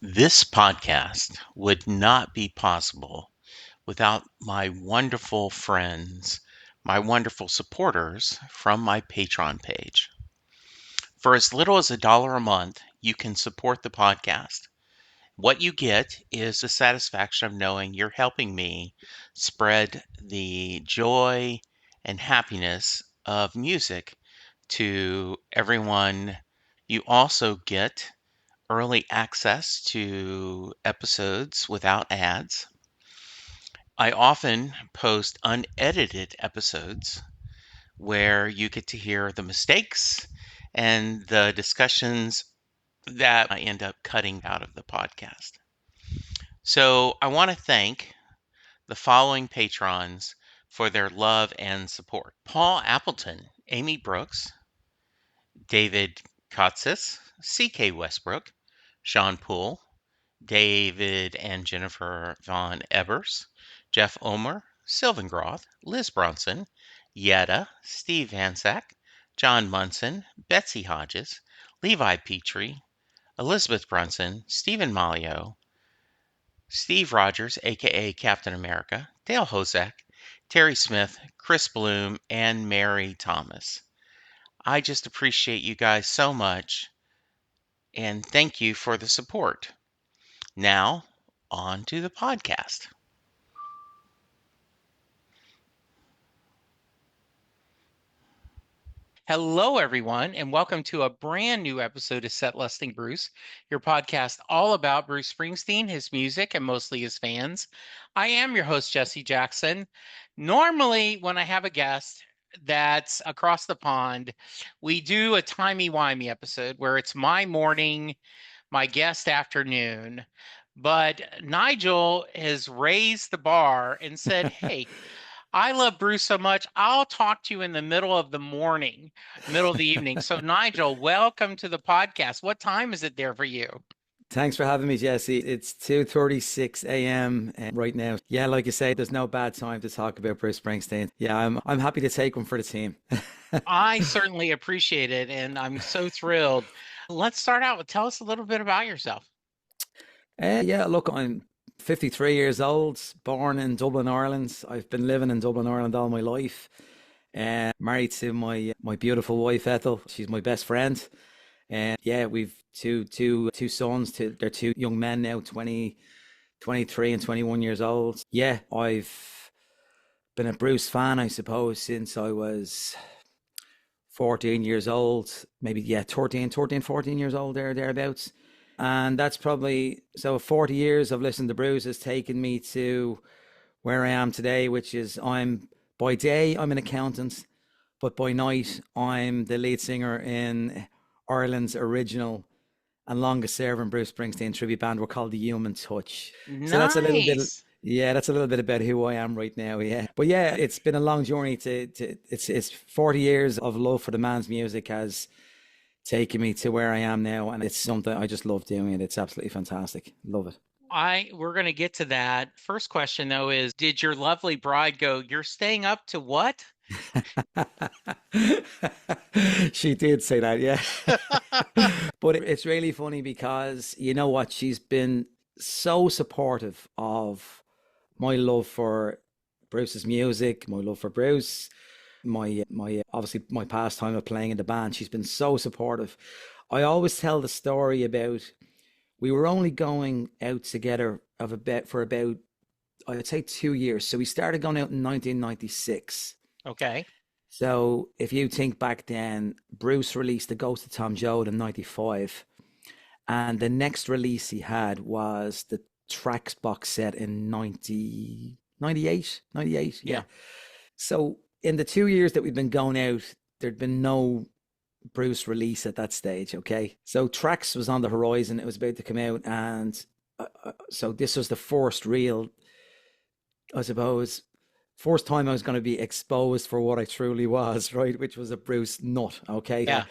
This podcast would not be possible without my wonderful friends, my wonderful supporters from my Patreon page. For as little as $1 a month, you can support the podcast. What you get is the satisfaction of knowing you're helping me spread the joy and happiness of music to everyone. You also get early access to episodes without ads. I often post unedited episodes where you get to hear the mistakes and the discussions that I end up cutting out of the podcast. So I want to thank the following patrons for their love and support: Paul Appleton, Amy Brooks, David Kotsis, C.K. Westbrook, Sean Poole, David and Jennifer Von Ebers, Jeff Omer, Sylvan Groth, Liz Bronson, Yetta, Steve Hansack, John Munson, Betsy Hodges, Levi Petrie, Elizabeth Brunson, Stephen Malio, Steve Rogers, aka Captain America, Dale Hozek, Terry Smith, Chris Bloom, and Mary Thomas. I just appreciate you guys so much, and thank you for the support. Now, on to the podcast. Hello, everyone, and welcome to a brand new episode of Set Lusting Bruce, your podcast all about Bruce Springsteen, his music, and mostly his fans. I am your host, Jesse Jackson. Normally, when I have a guest that's across the pond, we do a timey-wimey episode where it's my morning, my guest afternoon. But Nigel has raised the bar and said, hey, I love Bruce so much, I'll talk to you in the middle of the morning, middle of the evening. So, Nigel, welcome to the podcast. What time is it there for you? Thanks for having me, Jesse. It's 2:36 a.m. right now. Yeah, like you say, there's no bad time to talk about Bruce Springsteen. Yeah, I'm happy to take one for the team. I certainly appreciate it, and I'm so thrilled. Let's start out with tell us a little bit about yourself. Yeah, look, I'm 53 years old, born in Dublin, Ireland. I've been living in Dublin, Ireland all my life. Married to my beautiful wife Ethel. She's my best friend. And yeah, we've two sons. They're two young men now, 23 and 21 years old. Yeah, I've been a Bruce fan, I suppose, since I was 14 years old, maybe, yeah, 14 years old, thereabouts. And that's probably, so 40 years of listening to Bruce has taken me to where I am today, which is by day, I'm an accountant, but by night, I'm the lead singer in Ireland's original and longest serving Bruce Springsteen tribute band. We're called the Human Touch. So that's a little bit, Nice. yeah, that's a little bit about who I am right now. Yeah, but yeah, it's been a long journey it's 40 years of love for the man's music has taken me to where I am now, and it's something I just love doing it. It's absolutely fantastic. Love it. We're going to get to that. First question, though, is did your lovely bride go, you're staying up to what? She did say that, yeah. But it's really funny because you know what? She's been so supportive of my love for Bruce's music, my love for Bruce, my obviously my pastime of playing in the band. She's been so supportive. I always tell the story about we were only going out together for about I'd say 2 years. So we started going out in 1996. Okay. So if you think back then, Bruce released The Ghost of Tom Joad in 95. And the next release he had was the Tracks box set in 98. Yeah. Yeah. So in the 2 years that we've been going out, there'd been no Bruce release at that stage. Okay. So Tracks was on the horizon. It was about to come out. And so this was the first real, I suppose, first time I was going to be exposed for what I truly was, right? Which was a Bruce nut. Okay. Yeah.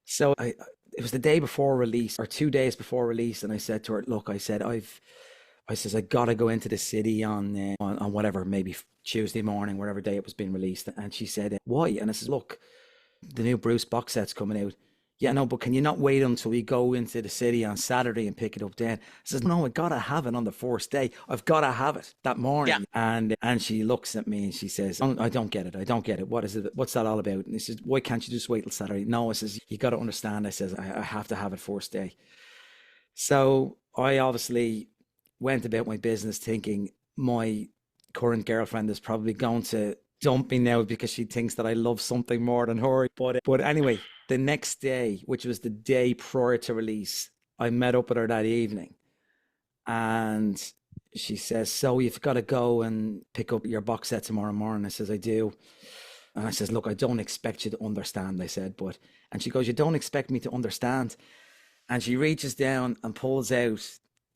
So it was the day before release or 2 days before release. And I said to her, look, I says, I got to go into the city on whatever, maybe Tuesday morning, whatever day it was being released. And she said, why? And I said, look, the new Bruce box set's coming out. yeah, no, but can you not wait until we go into the city on Saturday and pick it up then? I says, no, I gotta have it on the first day. I've gotta have it that Yeah. morning. And she looks at me and she says, "Oh, I don't get it. I don't get it. What is it? What's that all about?" And he says, why can't you just wait till Saturday? No, I says, you gotta understand. I says, I have to have it first day. So I obviously went about my business thinking my current girlfriend is probably going to dump me now because she thinks that I love something more than her. But anyway, the next day, which was the day prior to release, I met up with her that evening and she says, "So you've got to go and pick up your box set tomorrow morning." I says, "I do." And I says, "Look, I don't expect you to understand," I said, but, and she goes, "You don't expect me to understand?" And she reaches down and pulls out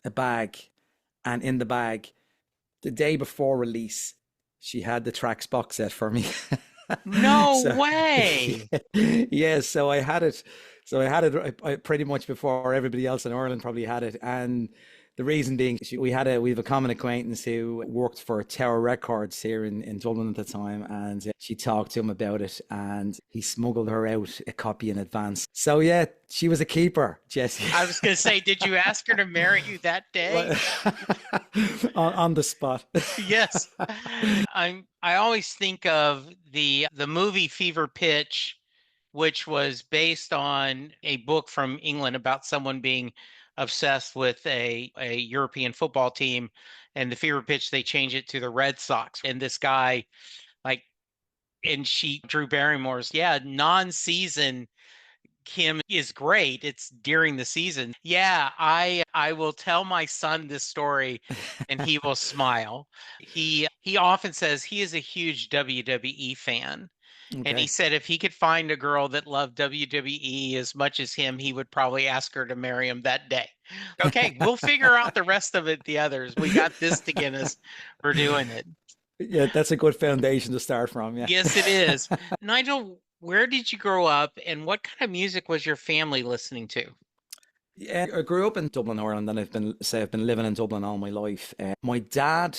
a bag. And in the bag, the day before release, she had the tracks box set for me. No So way. yeah, so I had it. So I had it pretty much before everybody else in Ireland probably had it. And the reason being, we have a common acquaintance who worked for Tower Records here in Dublin at the time, and she talked to him about it, and he smuggled her out a copy in advance. So yeah, she was a keeper, Jesse. I was going to say, did you ask her to marry you that day? On the spot. Yes. I always think of the movie Fever Pitch, which was based on a book from England about someone being obsessed with a European football team, and the Fever Pitch they change it to the Red Sox. And this guy, like, and she Drew Barrymore's, yeah, non-season Kim is great. It's during the season. Yeah, I will tell my son this story and he will smile. He often says he is a huge WWE fan. And he Okay. said if he could find a girl that loved WWE as much as him, he would probably ask her to marry him that day. Okay, we'll figure out the rest of it, the others. We got this to get us. We're doing it. Yeah, that's a good foundation to start from. Yeah. Yes, it is. Nigel, where did you grow up and what kind of music was your family listening to? Yeah, I grew up in Dublin, Ireland, and I've been living in Dublin all my life. My dad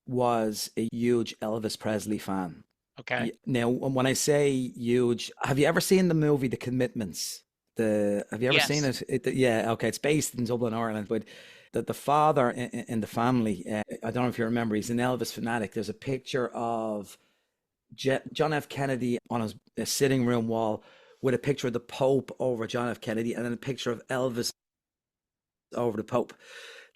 was a huge Elvis Presley fan. Okay. Now, when I say huge, have you ever seen the movie The Commitments? Have you ever seen Yes. it? Yeah, okay, it's based in Dublin, Ireland, but the father in the family, I don't know if you remember, he's an Elvis fanatic. There's a picture of John F. Kennedy on his sitting room wall with a picture of the Pope over John F. Kennedy and then a picture of Elvis over the Pope.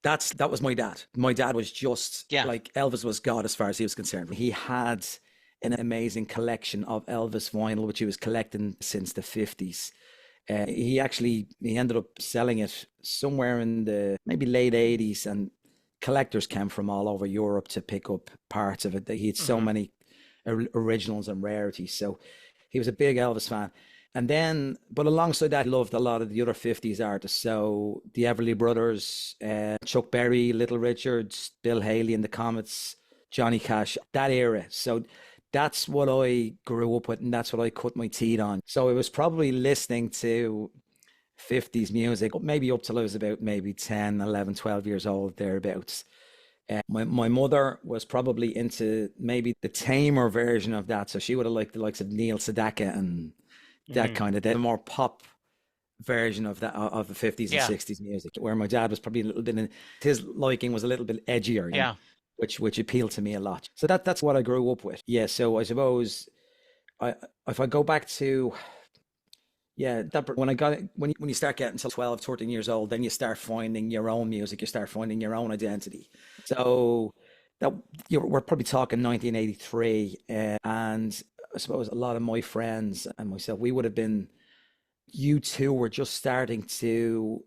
That was my dad. My dad was just Yeah. like Elvis was God as far as he was concerned. He had an amazing collection of Elvis vinyl, which he was collecting since the 50s. He ended up selling it somewhere in the maybe late 80s, and collectors came from all over Europe to pick up parts of it. He had so Hmm. many originals and rarities. So he was a big Elvis fan. And then, but alongside that, he loved a lot of the other 50s artists. So the Everly Brothers, Chuck Berry, Little Richards, Bill Haley and the Comets, Johnny Cash, that era. So that's what I grew up with and that's what I cut my teeth on. So it was probably listening to 50s music, maybe up till I was about maybe 10, 11, 12 years old, thereabouts. My mother was probably into maybe the tamer version of that. So she would have liked the likes of Neil Sedaka and that Hmm. kind of, the more pop version of that, of the 50s and Yeah. 60s music, where my dad was probably a little bit his liking was a little bit edgier, Yeah. which appealed to me a lot. So that's what I grew up with. Yeah. So I suppose I if I go back to, yeah, that when I got when you start getting to 12, 13 years old, then you start finding your own music, you start finding your own identity. So that we're probably talking 1983, and I suppose a lot of my friends and myself, we would have been, you two were just starting to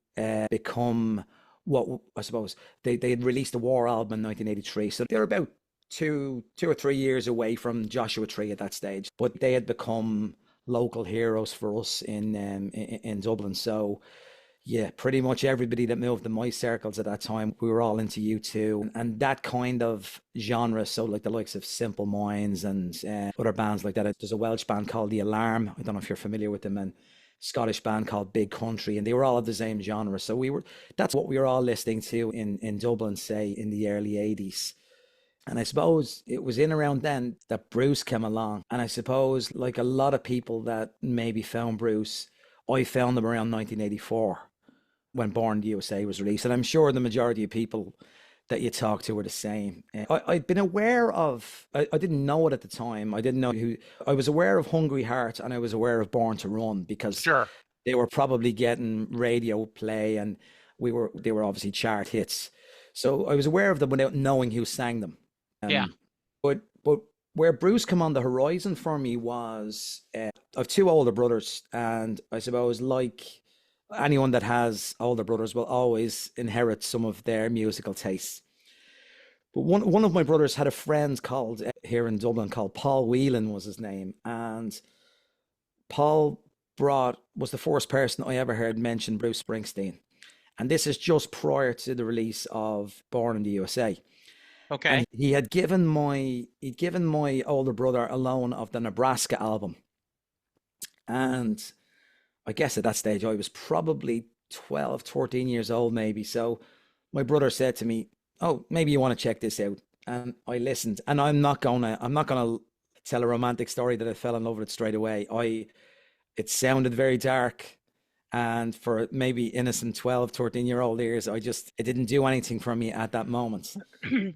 become what I suppose they had released the War album in 1983, so they're about two or 3 years away from Joshua Tree at that stage, but they had become local heroes for us in Dublin. So yeah, pretty much everybody that moved in my circles at that time, we were all into U2 and that kind of genre. So like the likes of Simple Minds and other bands like that. There's a Welsh band called The Alarm. I don't know if you're familiar with them, and Scottish band called Big Country, and they were all of the same genre. So that's what we were all listening to in Dublin, say in the early 80s. And I suppose it was in around then that Bruce came along. And I suppose, like a lot of people that maybe found Bruce, I found them around 1984 when Born in the USA was released. And I'm sure the majority of people that you talk to were the same. I'd been aware of, I didn't know it at the time. I didn't know who, I was aware of Hungry Heart and I was aware of Born to Run because Sure. they were probably getting radio play and they were obviously chart hits. So I was aware of them without knowing who sang them. Yeah. But where Bruce came on the horizon for me was I have two older brothers, and I suppose like anyone that has older brothers will always inherit some of their musical tastes. But one of my brothers had a friend called here in Dublin called Paul Whelan was his name, and Paul brought was the first person I ever heard mention Bruce Springsteen, and this is just prior to the release of Born in the USA. Okay. And he'd given my older brother a loan of the Nebraska album, and I guess at that stage I was probably 12, 13 years old maybe. So my brother said to me, "Oh, maybe you want to check this out." And I listened. And I'm not gonna tell a romantic story that I fell in love with it straight away. I It sounded very dark. And for maybe innocent 12, 13-year-old ears, it didn't do anything for me at that moment.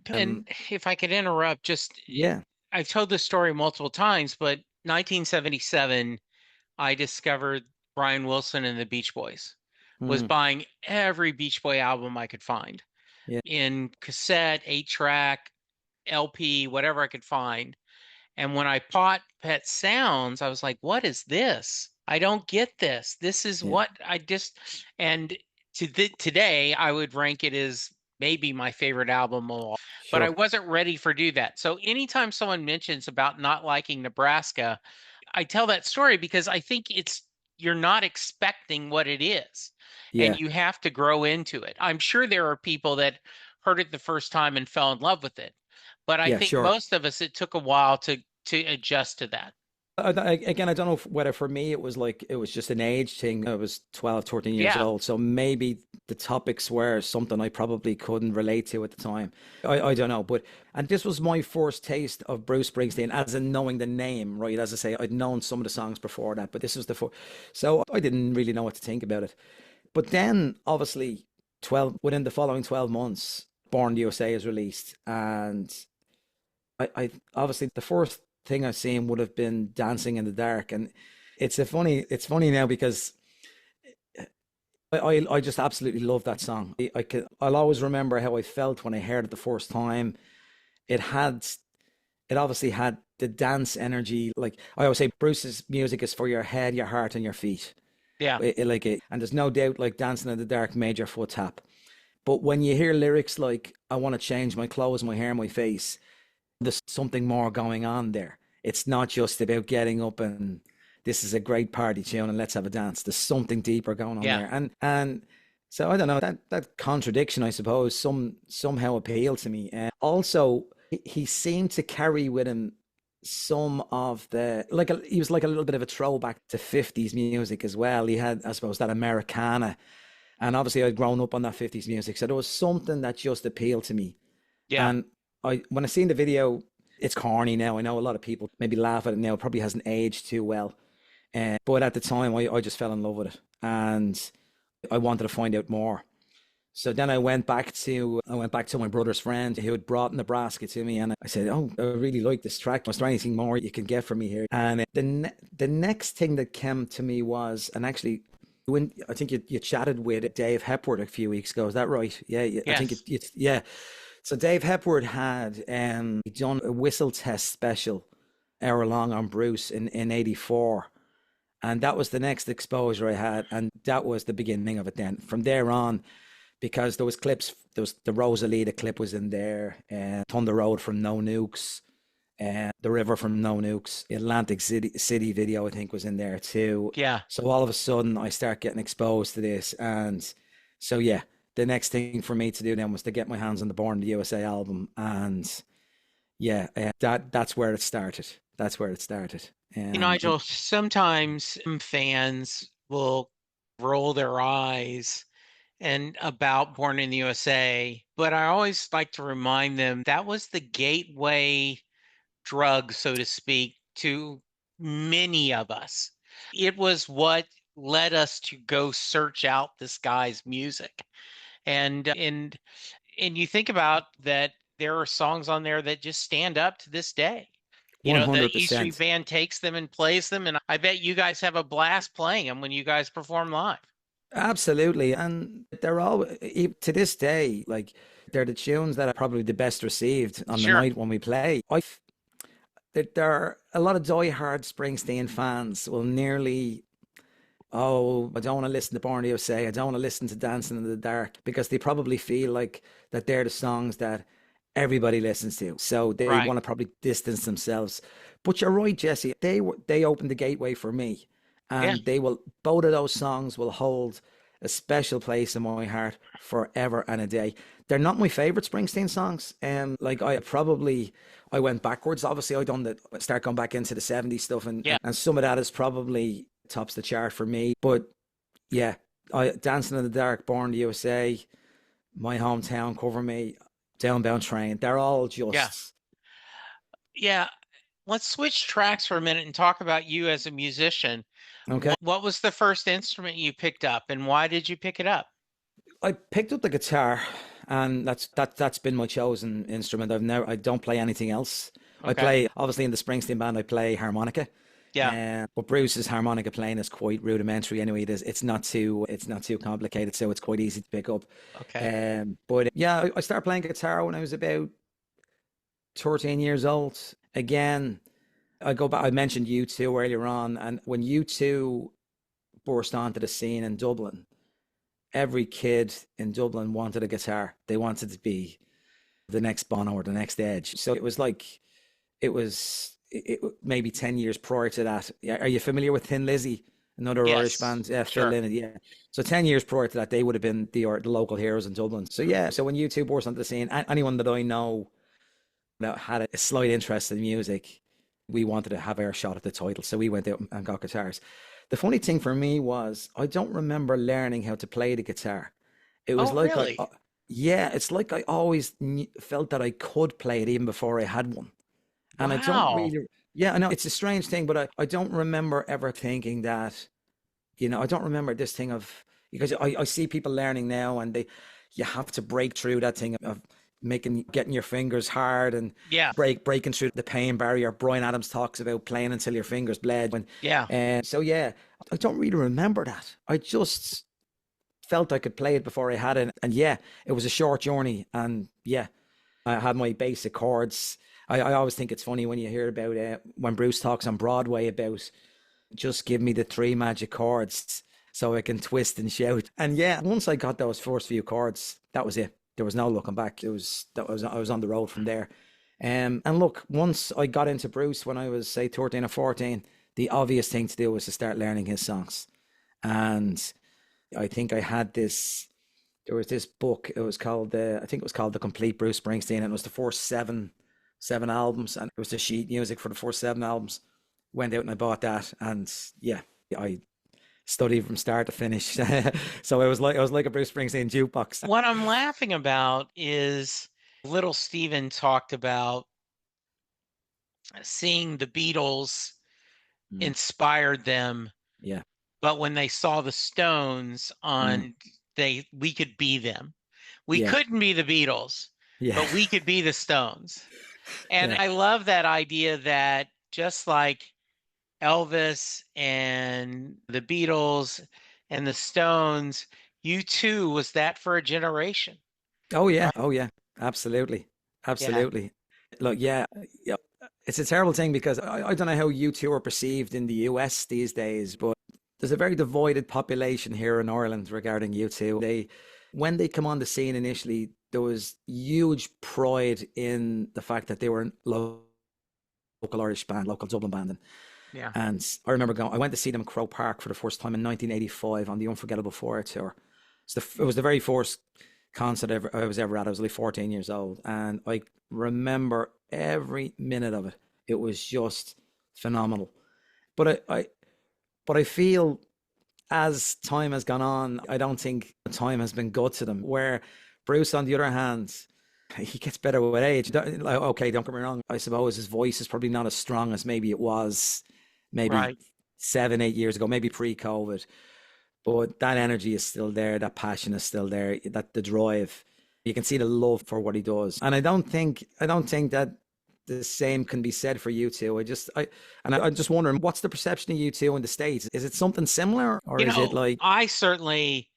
And if I could interrupt, Yeah. I've told this story multiple times, but 1977, I discovered Brian Wilson and the Beach Boys. Was Mm, buying every Beach Boy album I could find yeah. in cassette, 8-track, LP, whatever I could find. And when I bought Pet Sounds, I was like, what is this? I don't get this. This is Yeah. what I just, and today I would rank it as maybe my favorite album of all, but I Sure. wasn't ready for do that. So anytime someone mentions about not liking Nebraska, I tell that story because I think you're not expecting what it is and Yeah. you have to grow into it. I'm sure there are people that heard it the first time and fell in love with it, but I Yeah. think Sure. most of us, it took a while to adjust to that. Again, I don't know whether for me it was like it was just an age thing. I was 12, 13 years Yeah. old. So maybe the topics were something I probably couldn't relate to at the time. I don't know. And this was my first taste of Bruce Springsteen, as in knowing the name, right? As I say, I'd known some of the songs before that, but this was the first. So I didn't really know what to think about it. But then, obviously, within the following 12 months, Born USA is released. And I obviously the first thing I've seen would have been Dancing in the Dark, and it's funny now because I just absolutely love that song. I'll always remember how I felt when I heard it the first time. It had it obviously had the dance energy. Like I always say, Bruce's music is for your head, your heart, and your feet. Yeah. And there's no doubt like Dancing in the Dark made your foot tap. But when you hear lyrics like "I want to change my clothes, my hair, my face," there's something more going on there. It's not just about getting up and this is a great party tune and let's have a dance. There's something deeper going on Yeah. there. And so I don't know that contradiction, I suppose, somehow appealed to me. And also, he seemed to carry with him some of the he was like a little bit of a throwback to 50s music as well. He had, I suppose, that Americana, and obviously I'd grown up on that 50s music, so there was something that just appealed to me. Yeah. And when I seen the video, it's corny now. I know a lot of people maybe laugh at it now. It probably hasn't aged too well. But at the time, I just fell in love with it, and I wanted to find out more. So then I went back to my brother's friend who had brought Nebraska to me, and I said, "Oh, I really like this track. Was there anything more you can get from me here?" And the next thing that came to me was, and actually, when I think you chatted with Dave Hepworth a few weeks ago, is that right? Yeah, I think Yes. yeah. So Dave Hepworth had done a whistle test special hour long on Bruce in '84, and that was the next exposure I had, and that was the beginning of it. Then from there on, because there was clips, there was the Rosalita clip was in there, and Thunder Road from No Nukes, and The River from No Nukes, Atlantic City video I think was in there too. Yeah. So all of a sudden I start getting exposed to this, and so yeah, the next thing for me to do then was to get my hands on the Born in the USA album, and yeah, that's where it started. That's where it started. Nigel, sometimes fans will roll their eyes and about Born in the USA, but I always like to remind them that was the gateway drug, so to speak, to many of us. It was what led us to go search out this guy's music. And you think about that, there are songs on there that just stand up to this day. The E Street 100%. Band takes them and plays them, and I bet you guys have a blast playing them when you guys perform live. Absolutely. And they're all, to this day, like, they're the tunes that are probably the best received on the Sure. night when we play. There are a lot of diehard Springsteen fans will nearly, oh, I don't want to listen to Born to USA. I don't want to listen to Dancing in the Dark, because they probably feel like that they're the songs that everybody listens to. So they Right. want to probably distance themselves. But you're right, Jesse. They opened the gateway for me, Yeah. and they will. Both of those songs will hold a special place in my heart forever and a day. They're not my favorite Springsteen songs. Like, I went backwards. Obviously, I done the start going back into the '70s stuff, and Yeah. and some of that is probably tops the chart for me. But yeah, I Dancing in the Dark, Born in the USA, My Hometown, Cover Me, Downbound Train. They're all Yeah. just Yeah. Let's switch tracks for a minute and talk about you as a musician. okay. What was the first instrument you picked up, and why did you pick it up? I picked up the guitar, and that's been my chosen instrument. I don't play anything else. I Okay. play, obviously, in the Springsteen band. I play harmonica, Yeah. but Bruce's harmonica playing is quite rudimentary anyway. It's not too complicated, so it's quite easy to pick up. Okay. But yeah, I started playing guitar when I was about 13 years old. Again, I go back. I mentioned U2 earlier on, and when U2 burst onto the scene in Dublin, every kid in Dublin wanted a guitar. They wanted to be the next Bono or the next Edge. So it was like, maybe 10 years prior to that. Are you familiar with Thin Lizzy? Another Irish Yes. band, yeah, Phil Sure. Lynott, yeah. So 10 years prior to that, they would have been the local heroes in Dublin. So yeah, so when U2 burst onto the scene, anyone that I know that had a slight interest in music, we wanted to have our shot at the title. So we went out and got guitars. The funny thing for me was, I don't remember learning how to play the guitar. It was Oh, like really? yeah, it's like I always felt that I could play it even before I had one. And I don't Wow. really, yeah, I know it's a strange thing, but I don't remember ever thinking that, I don't remember this thing of, because I see people learning now, and you have to break through that thing of getting your fingers hard, and Yeah. breaking through the pain barrier. Brian Adams talks about playing until your fingers bled. Yeah. So yeah, I don't really remember that. I just felt I could play it before I had it. And yeah, it was a short journey. And yeah, I had my basic chords. I always think it's funny when you hear about when Bruce talks on Broadway about, just give me the three magic chords so I can twist and shout. And yeah, once I got those first few chords, that was it. There was no looking back. I was on the road from there. And look, once I got into Bruce when I was, say, 13 or 14, the obvious thing to do was to start learning his songs. And I think I had this. There was this book. It was called I think it was called The Complete Bruce Springsteen, and it was the first seven albums, and it was the sheet music for the first seven albums. Went out and I bought that, and yeah, I studied from start to finish. So I was like a Bruce Springsteen jukebox. What I'm laughing about is little Steven talked about seeing the Beatles Mm, inspired them, yeah, but when they saw the Stones mm, on, we could be them. We yeah, couldn't be the Beatles, yeah, but we could be the Stones. And yeah. I love that idea that just like Elvis and the Beatles and the Stones, you too was that for a generation, Oh yeah, right? oh yeah, absolutely, Yeah. absolutely. Look, yeah, yeah. It's a terrible thing, because I don't know how you two are perceived in the US these days, but there's a very divided population here in Ireland regarding U2. When they come on the scene initially, there was huge pride in the fact that they were a local Irish band, local Dublin band. Yeah. And I remember I went to see them in Croke Park for the first time in 1985 on the Unforgettable 4 tour. It was the very first concert I was ever at. I was like 14 years old. And I remember every minute of it. It was just phenomenal. But I feel, as time has gone on, I don't think time has been good to them. Where Bruce, on the other hand, he gets better with age. Okay, don't get me wrong. I suppose his voice is probably not as strong as maybe it was, maybe Right. 7, 8 years ago, maybe pre-COVID. But that energy is still there. That passion is still there. That the drive. You can see the love for what he does. And I don't think that the same can be said for you two. I'm just wondering, what's the perception of you two in the States? Is it something similar, or You is it know, like, I certainly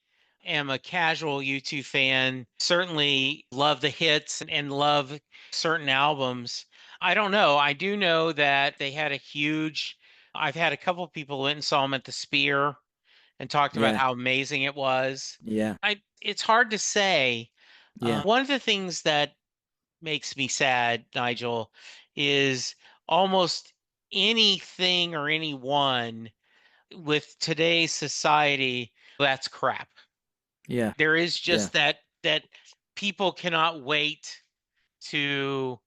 am a casual U2 fan, certainly love the hits and love certain albums. I don't know. I do know that they had a huge, I've had a couple of people went and saw them at the Spear and talked about yeah, how amazing it was. yeah, It's hard to say. yeah, One of the things that makes me sad, Nigel, is almost anything or anyone with today's society, that's crap. yeah, There is yeah, just that people cannot wait to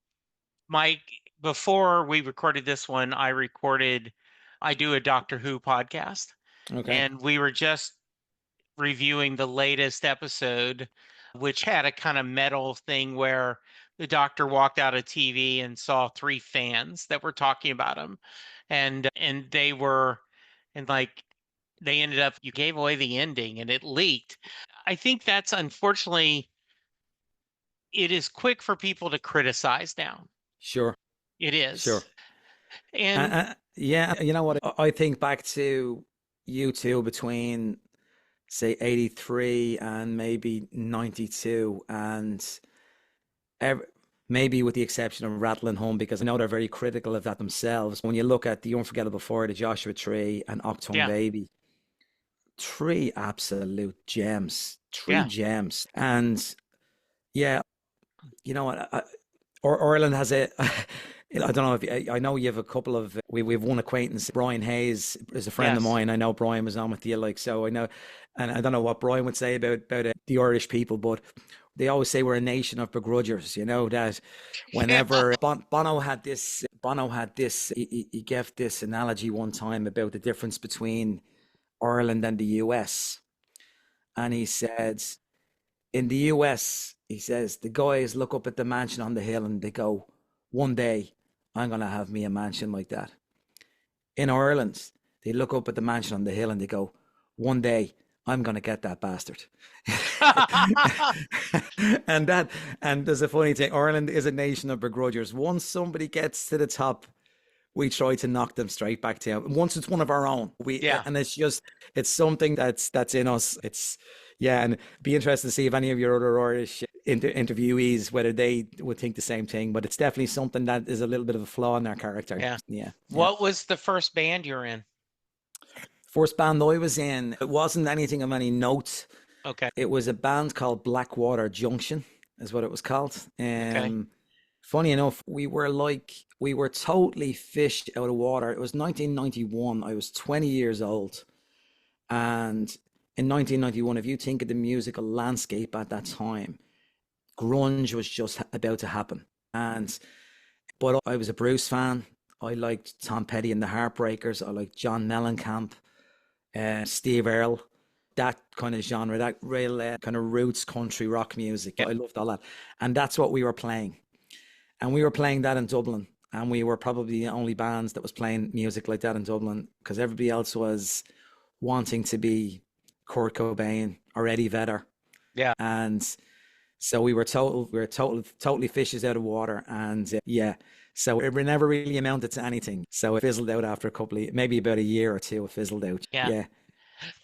Mike. Before we recorded this one, I do a Doctor Who podcast, okay, and we were just reviewing the latest episode, which had a kind of metal thing where the doctor walked out of TV and saw three fans that were talking about him, and they were, and like they ended up, you gave away the ending and it leaked. I think that's unfortunately, it is quick for people to criticize now. sure, It is. sure. And Yeah, you know what? I think back to you two between, say, 83 and maybe 92, and ev maybe with the exception of Rattling Home, because I know they're very critical of that themselves. When you look at the Unforgettable Four, the Joshua Tree, and Octone yeah, Baby, three absolute gems, three yeah, gems. And yeah, you know what? Ireland has a. I don't know if I know you have a couple of. We've one acquaintance. Brian Hayes is a friend of yes. mine. I know Brian was on with you, like, so I know, and I don't know what Brian would say about the Irish people, but they always say we're a nation of begrudgers. You know that Yeah. whenever Bono had this. He gave this analogy one time about the difference between Ireland and the US, and he said, in the US, he says, the guys look up at the mansion on the hill and they go, one day I'm going to have me a mansion like that. In Ireland, they look up at the mansion on the hill and they go, one day I'm going to get that bastard. and that, and there's a funny thing. Ireland is a nation of begrudgers. Once somebody gets to the top, we try to knock them straight back down. Once it's one of our own, Yeah. and it's something that's in us. It's, yeah, and be interested to see if any of your other Irish interviewees, whether they would think the same thing. But it's definitely something that is a little bit of a flaw in their character. Yeah. Yeah, yeah. What was the first band you're in? First band I was in, it wasn't anything of any note. Okay. It was a band called Blackwater Junction, is what it was called. Okay. Funny enough, we were totally fished out of water. It was 1991. I was 20 years old. And in 1991, if you think of the musical landscape at that time, grunge was just about to happen. But I was a Bruce fan. I liked Tom Petty and the Heartbreakers. I liked John Mellencamp, Steve Earle, that kind of genre, that real kind of roots country rock music. Yeah. I loved all that. And that's what we were playing. And we were playing that in Dublin. And we were probably the only bands that was playing music like that in Dublin, because everybody else was wanting to be Kurt Cobain or Eddie Vedder. Yeah. And so totally fishes out of water. And yeah, so it never really amounted to anything. So it fizzled out after a couple of, maybe about a year or two, it fizzled out. Yeah. Yeah.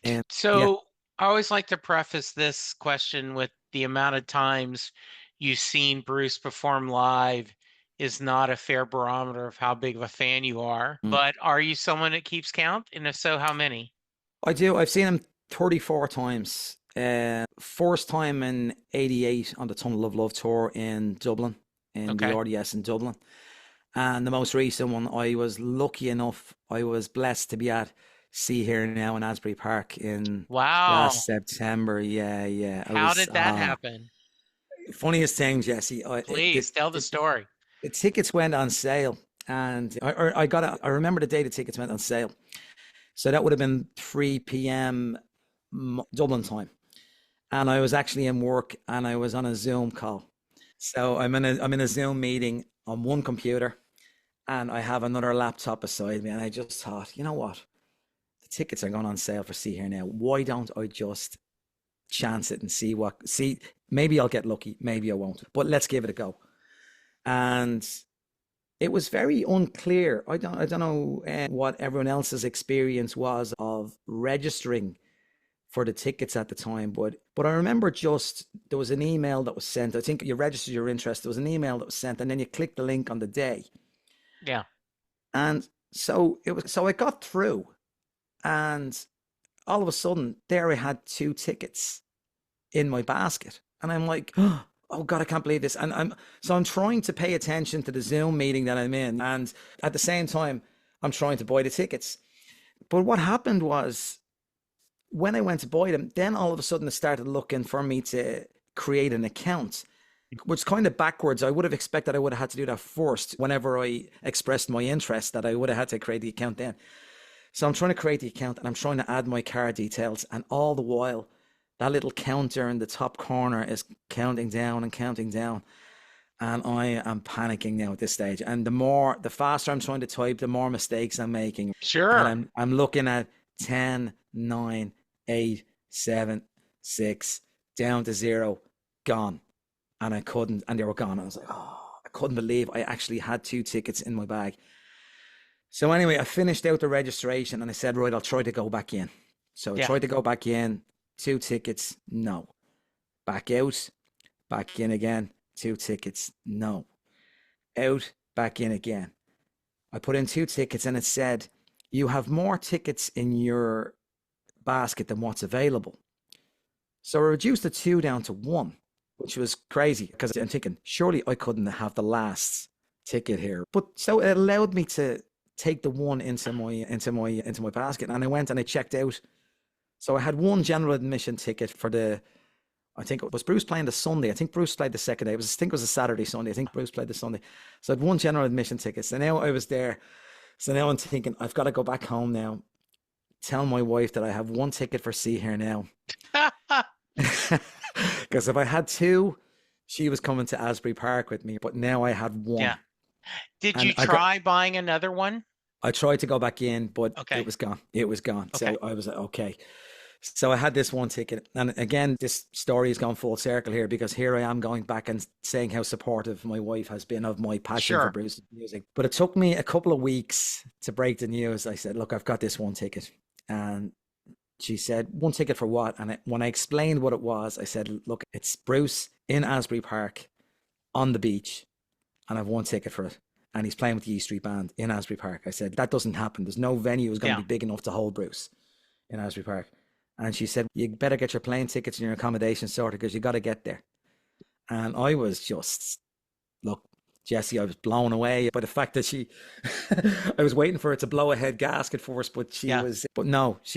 And yeah, So I always like to preface this question with the amount of times you've seen Bruce perform live is not a fair barometer of how big of a fan you are. mm. But are you someone that keeps count? And if so, how many? I do. I've seen him 34 times. First time in 88 on the Tunnel of Love tour in Dublin, in the Okay. RDS in Dublin. And the most recent one, I was lucky enough, I was blessed to be at Seeger now in Asbury Park in Wow. last September. Yeah, yeah. I How was did that happen? funniest thing, Jesse. Please tell the story. The tickets went on sale, and I remember the day the tickets went on sale. So that would have been 3 p.m. Dublin time, and I was actually in work, and I was on a Zoom call. So I'm in a Zoom meeting on one computer, and I have another laptop beside me, and I just thought, you know what? the tickets are going on sale for See Here Now. Why don't I just chance it and see, maybe I'll get lucky, maybe I won't, but let's give it a go. And it was very unclear. I don't know what everyone else's experience was of registering for the tickets at the time, but I remember just there was an email that was sent. I think you registered your interest. There was an email that was sent, and then you clicked the link on the day. Yeah. And so I got through, and all of a sudden there I had 2 tickets in my basket, and I'm like, oh God, I can't believe this. And I'm trying to pay attention to the Zoom meeting that I'm in, and at the same time I'm trying to buy the tickets. But what happened was, when I went to buy them, then all of a sudden it started looking for me to create an account, which is kind of backwards. I would have expected I would have had to do that first. Whenever I expressed my interest, that I would have had to create the account then. So I'm trying to create the account, and I'm trying to add my card details, and all the while that little counter in the top corner is counting down and counting down. And I am panicking now at this stage. And the faster I'm trying to type, the more mistakes I'm making. Sure. And I'm looking at 10, 9, 8, 7, 6, down to 0, gone. And I couldn't, and they were gone. I was like, oh, I couldn't believe I actually had 2 tickets in my bag. So anyway, I finished out the registration, and I said, right, I'll try to go back in. So I tried to go back in, 2 tickets, no. Back out, back in again, 2 tickets, no. Out, back in again. I put in 2 tickets, and it said, you have more tickets in your basket than what's available. So I reduced the 2 down to 1, which was crazy, because I'm thinking, surely I couldn't have the last ticket here. But so it allowed me to take the 1 into my basket, and I went and I checked out. So I had 1 general admission ticket for I think it was Bruce playing the Sunday. I think Bruce played the second day. I think it was a Saturday, Sunday. I think Bruce played the Sunday. So I had 1 general admission ticket. So now I was there. So now I'm thinking, I've got to go back home now, tell my wife that I have 1 ticket for See Here Now. Because if I had 2, she was coming to Asbury Park with me. But now I had 1. Yeah. Did you try buying another one? I tried to go back in, but Okay. it was gone. It was gone. Okay. So I was like, okay. So I had this 1 ticket. And again, this story has gone full circle here, because here I am going back and saying how supportive my wife has been of my passion for Bruce's music. But it took me a couple of weeks to break the news. I said, look, I've got this 1 ticket. And she said, 1 ticket for what? And when I explained what it was, I said, look, it's Bruce in Asbury Park on the beach, and I've 1 ticket for it. And he's playing with the E Street Band in Asbury Park. I said, that doesn't happen. There's no venue is going to be big enough to hold Bruce in Asbury Park. And she said, you better get your plane tickets and your accommodation sorted, because you got to get there. And I was just, look, Jesse, I was blown away by the fact that I was waiting for her to blow a head gasket first, but she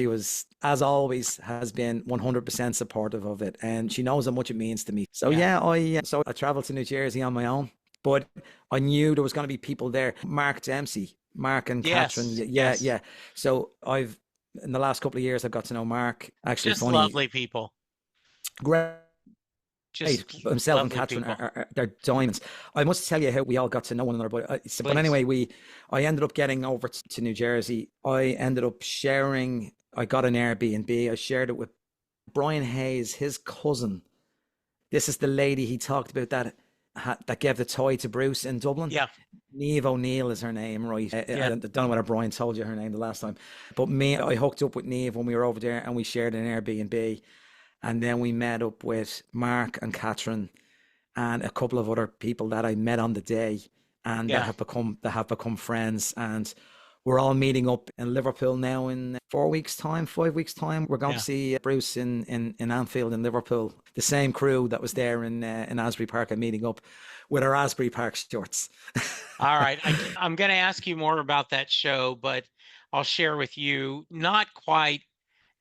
was, as always, has been 100% supportive of it. And she knows how much it means to me. So so I traveled to New Jersey on my own, but I knew there was going to be people there. Mark and Catherine. Yeah. So in the last couple of years, I've got to know Mark. Actually, just lovely people. Great. Just himself and Catherine they're diamonds. I must tell you how we all got to know one another. But anyway, I ended up getting over to New Jersey. I ended up sharing. I got an Airbnb. I shared it with Brian Hayes, his cousin. This is the lady he talked about that gave the toy to Bruce in Dublin. Yeah. Niamh O'Neill is her name, right? I don't know whether Brian told you her name the last time. But I hooked up with Niamh when we were over there, and we shared an Airbnb. And then we met up with Mark and Catherine and a couple of other people that I met on the day, and that have become friends. And we're all meeting up in Liverpool now in 5 weeks' time. We're going to see Bruce in Anfield in Liverpool. The same crew that was there in Asbury Park are meeting up with our Asbury Park shorts. All right. I'm going to ask you more about that show, but I'll share with you, not quite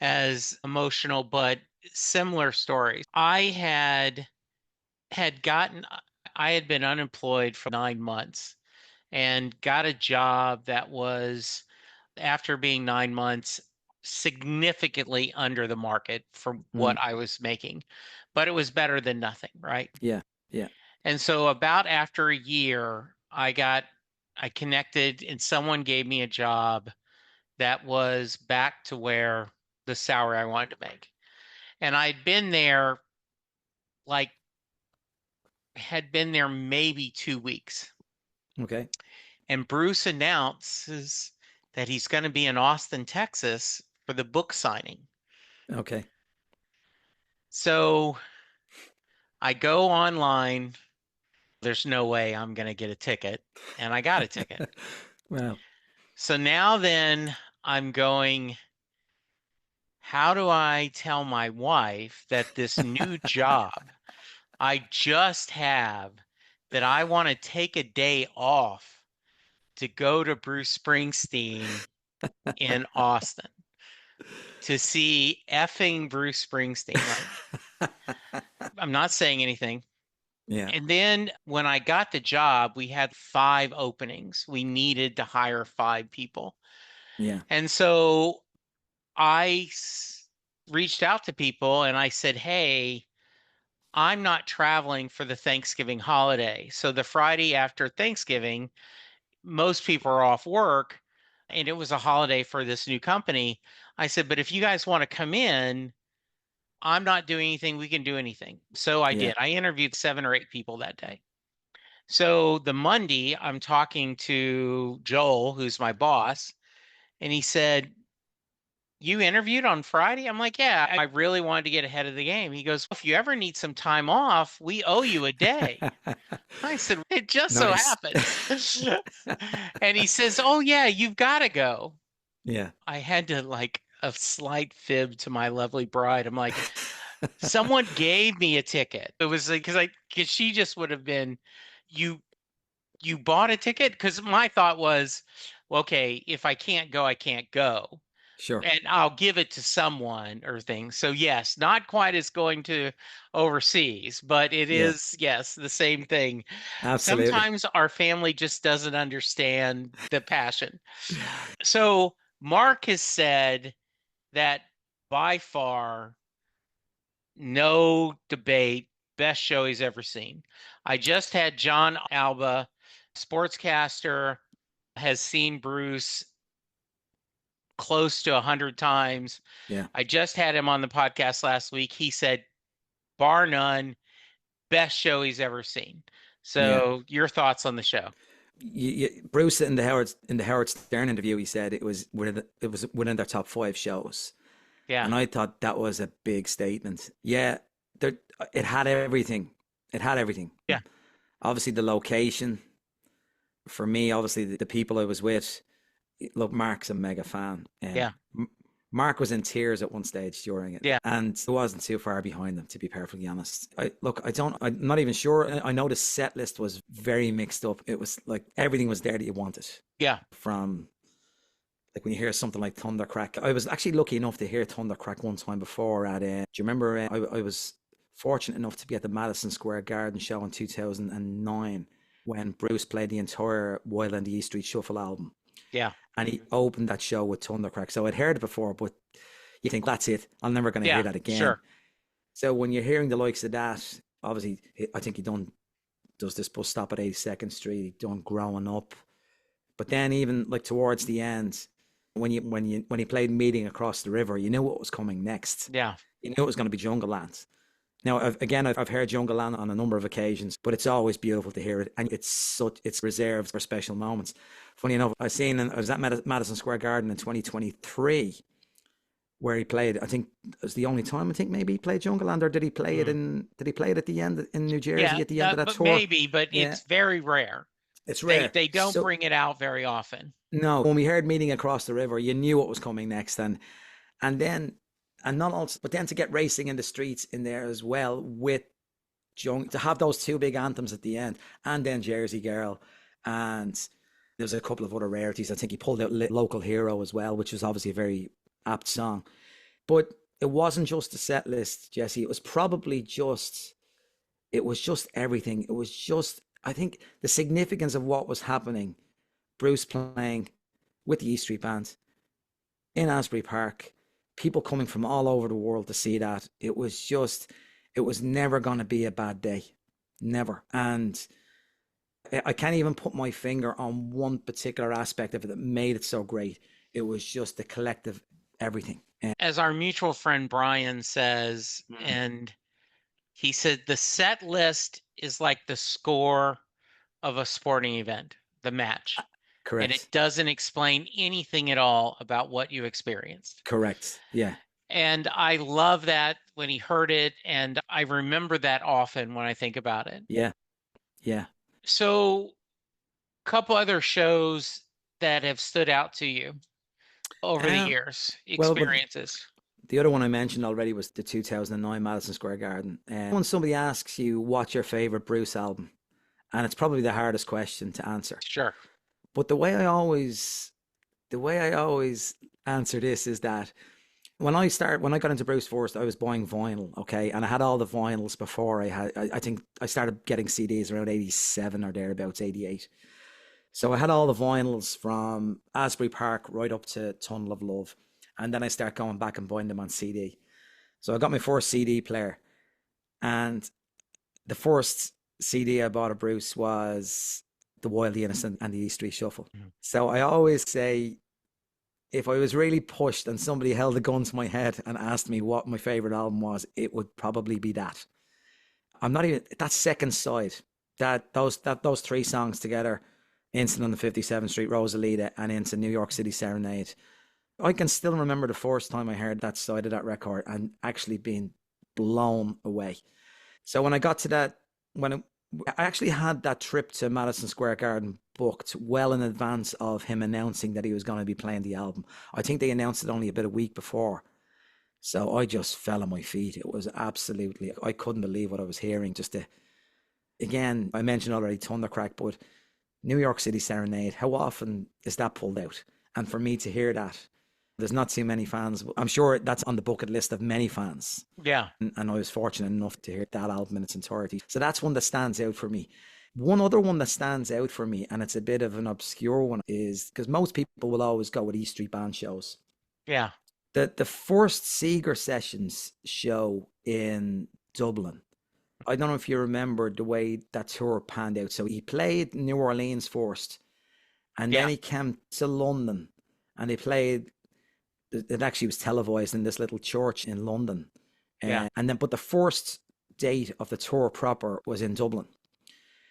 as emotional, but similar stories. I had been unemployed for 9 months and got a job that was, after being 9 months, significantly under the market for what I was making, but it was better than nothing, right? Yeah. And so about after a year, I connected and someone gave me a job that was back to where the salary I wanted to make. And I'd been there, like, had been there maybe 2 weeks. Okay. And Bruce announces that he's going to be in Austin, Texas for the book signing. Okay. So I go online. There's no way I'm going to get a ticket. And I got a ticket. Well, So now then I'm going, how do I tell my wife that this new job I just have, that I want to take a day off to go to Bruce Springsteen in Austin to see effing Bruce Springsteen? Like, I'm not saying anything. yeah. And then when I got the job, we had 5 openings. We needed to hire 5 people. Yeah. And so I reached out to people and I said, hey, I'm not traveling for the Thanksgiving holiday. So the Friday after Thanksgiving, most people are off work, and it was a holiday for this new company. I said, but if you guys want to come in, I'm not doing anything. We can do anything. So I Yeah. did. I interviewed 7 or 8 people that day. So the Monday, I'm talking to Joel, who's my boss, and he said, you interviewed on Friday? I'm like, yeah, I really wanted to get ahead of the game. He goes, if you ever need some time off, we owe you a day. I said, it just so Nice. happens. And he says, oh, yeah, you've got to go. Yeah. I had to, like, a slight fib to my lovely bride. I'm like, someone gave me a ticket. It was like, because she just would have been, you bought a ticket? Because my thought was, well, okay, if I can't go, I can't go. Sure. And I'll give it to someone or things. So yes, not quite as going to overseas, but it Yeah. is, yes, the same thing. Absolutely. Sometimes our family just doesn't understand the passion. So Mark has said that by far, no debate, best show he's ever seen. I just had John Alba, sportscaster, has seen Bruce close to 100 times. Yeah. I just had him on the podcast last week. He said, bar none, best show he's ever seen. Yeah. So your thoughts on the show? Bruce in the Howard Stern interview, he said it was within their top 5 shows, Yeah. and I thought that was a big statement. Yeah, there it had everything. It had everything. Yeah. Obviously, the location for me. Obviously, the people I was with. Look, Mark's a mega fan. Yeah. Mark was in tears at one stage during it, Yeah. and it wasn't too far behind them, to be perfectly honest. I'm not even sure. I know the set list was very mixed up. It was like everything was there that you wanted. Yeah. From like when you hear something like Thundercrack. I was actually lucky enough to hear Thundercrack one time before at. Do you remember? I was fortunate enough to be at the Madison Square Garden show in 2009 when Bruce played the entire Wild and the East Street Shuffle album. Yeah. And he opened that show with Thundercrack. So I'd heard it before, but you think, that's it. I'm never going to hear that again. Sure. So when you're hearing the likes of that, obviously, I think does this bus stop at 82nd Street. He done Growing Up. But then even like towards the end, when he played Meeting Across the River, you knew what was coming next. Yeah. You knew it was going to be Jungle Land. Now, I've heard Jungle Land on a number of occasions, but it's always beautiful to hear it, and it's reserved for special moments. Funny enough, I was at Madison Square Garden in 2023, where he played. I think it was the only time. I think maybe he played Jungle Land, or did he play it Did he play it at the end in New Jersey at the end of that tour? Maybe, but it's very rare. It's rare. They don't bring it out very often. No, when we heard Meeting Across the River, you knew what was coming next, and then. And not also, but then to get Racing in the Streets in there as well to have those 2 big anthems at the end, and then Jersey Girl, and there's a couple of other rarities. I think he pulled out Local Hero as well, which was obviously a very apt song. But it wasn't just the set list, Jesse. It was just everything. It was just, I think, the significance of what was happening. Bruce playing with the E Street Band in Asbury Park. People coming from all over the world to see that. It was never going to be a bad day. Never. And I can't even put my finger on one particular aspect of it that made it so great. It was just the collective everything. As our mutual friend Brian says, and he said the set list is like the score of a sporting event, the match, and it Correct. doesn't explain anything at all about what you experienced. Correct. Yeah. And I love that when he heard it, and I remember that often when I think about it. Yeah. Yeah. So, a couple other shows that have stood out to you over the years, Well, experiences. the other one I mentioned already was the 2009 Madison Square Garden. When somebody asks you what's your favorite Bruce album, and it's probably the hardest question to answer. Sure. But the way I always answer this is that when I got into Bruce first, I was buying vinyl, okay, and I had all the vinyls before I think I started getting CDs around 87 or thereabouts, 88. So I had all the vinyls from Asbury Park right up to Tunnel of Love, and then I start going back and buying them on CD. So I got my first CD player, and the first CD I bought of Bruce was The Wild, the Innocent and the E Street Shuffle. So I always say, if I was really pushed and somebody held a gun to my head and asked me what my favorite album was, it would probably be that. I'm not even that second side. Those three songs together, Instant on the 57th Street, Rosalita, and into New York City Serenade. I can still remember the first time I heard that side of that record and actually being blown away. So when I got to that, I actually had that trip to Madison Square Garden booked well in advance of him announcing that he was going to be playing the album. I think they announced it only about a week before. So I just fell on my feet. It was absolutely, I couldn't believe what I was hearing. Again, I mentioned already Thundercrack, but New York City Serenade, how often is that pulled out? And for me to hear that, there's not too many fans. I'm sure that's on the bucket list of many fans. Yeah. And I was fortunate enough to hear that album in its entirety. So that's one that stands out for me. One other one that stands out for me, and it's a bit of an obscure one, is because most people will always go with E Street Band shows. Yeah. The first Seeger Sessions show in Dublin, I don't know if you remember the way that tour panned out. So he played New Orleans first, and then he came to London, and he played. It actually was televised in this little church in London. And then, but the first date of the tour proper was in Dublin,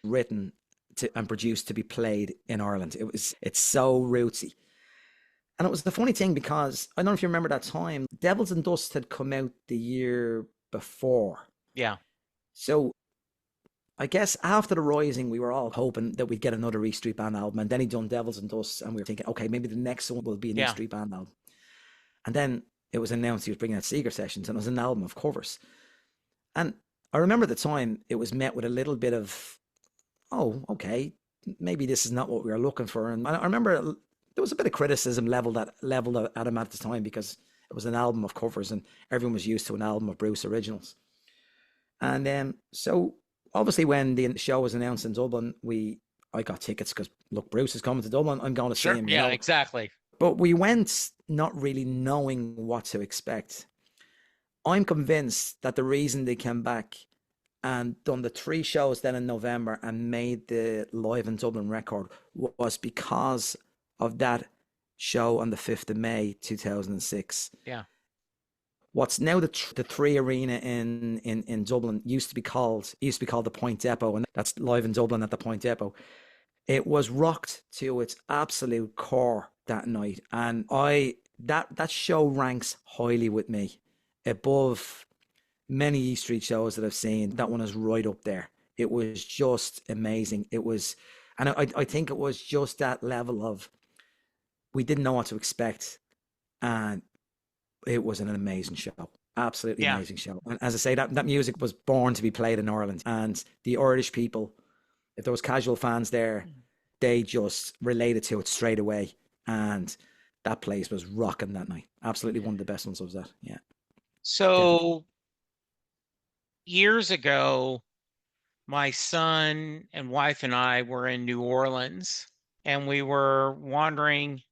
written and produced to be played in Ireland. It's so rootsy. And it was the funny thing because, I don't know if you remember that time, Devils and Dust had come out the year before. Yeah. So I guess after The Rising, we were all hoping that we'd get another E Street Band album. And then he'd done Devils and Dust, and we were thinking, okay, maybe the next one will be an E Street Band album. And then it was announced he was bringing out Seeger Sessions, and it was an album of covers. And I remember at the time it was met with a little bit of, oh, okay, maybe this is not what we were looking for. And I remember there was a bit of criticism leveled at him at the time because it was an album of covers and everyone was used to an album of Bruce originals. And so obviously when the show was announced in Dublin, I got tickets because, look, Bruce is coming to Dublin. I'm going to see him. Yeah, exactly. But we went not really knowing what to expect. I'm convinced that the reason they came back and done the 3 shows then in November and made the Live in Dublin record was because of that show on the 5th of May 2006. Yeah. What's now the 3 Arena in Dublin used to be called the Point Depot, and that's Live in Dublin at the Point Depot. It was rocked to its absolute core that night, and that show ranks highly with me, above many E Street shows that I've seen. That one is right up there. It was just amazing. It was, and I think it was just that level of, we didn't know what to expect, and it was an amazing show. Absolutely amazing show. And as I say, that music was born to be played in Ireland, and the Irish people, if there was casual fans there, they just related to it straight away. And that place was rocking that night. Absolutely one of the best ones was that. Yeah. So definitely. Years ago, my son and wife and I were in New Orleans, and we were wandering,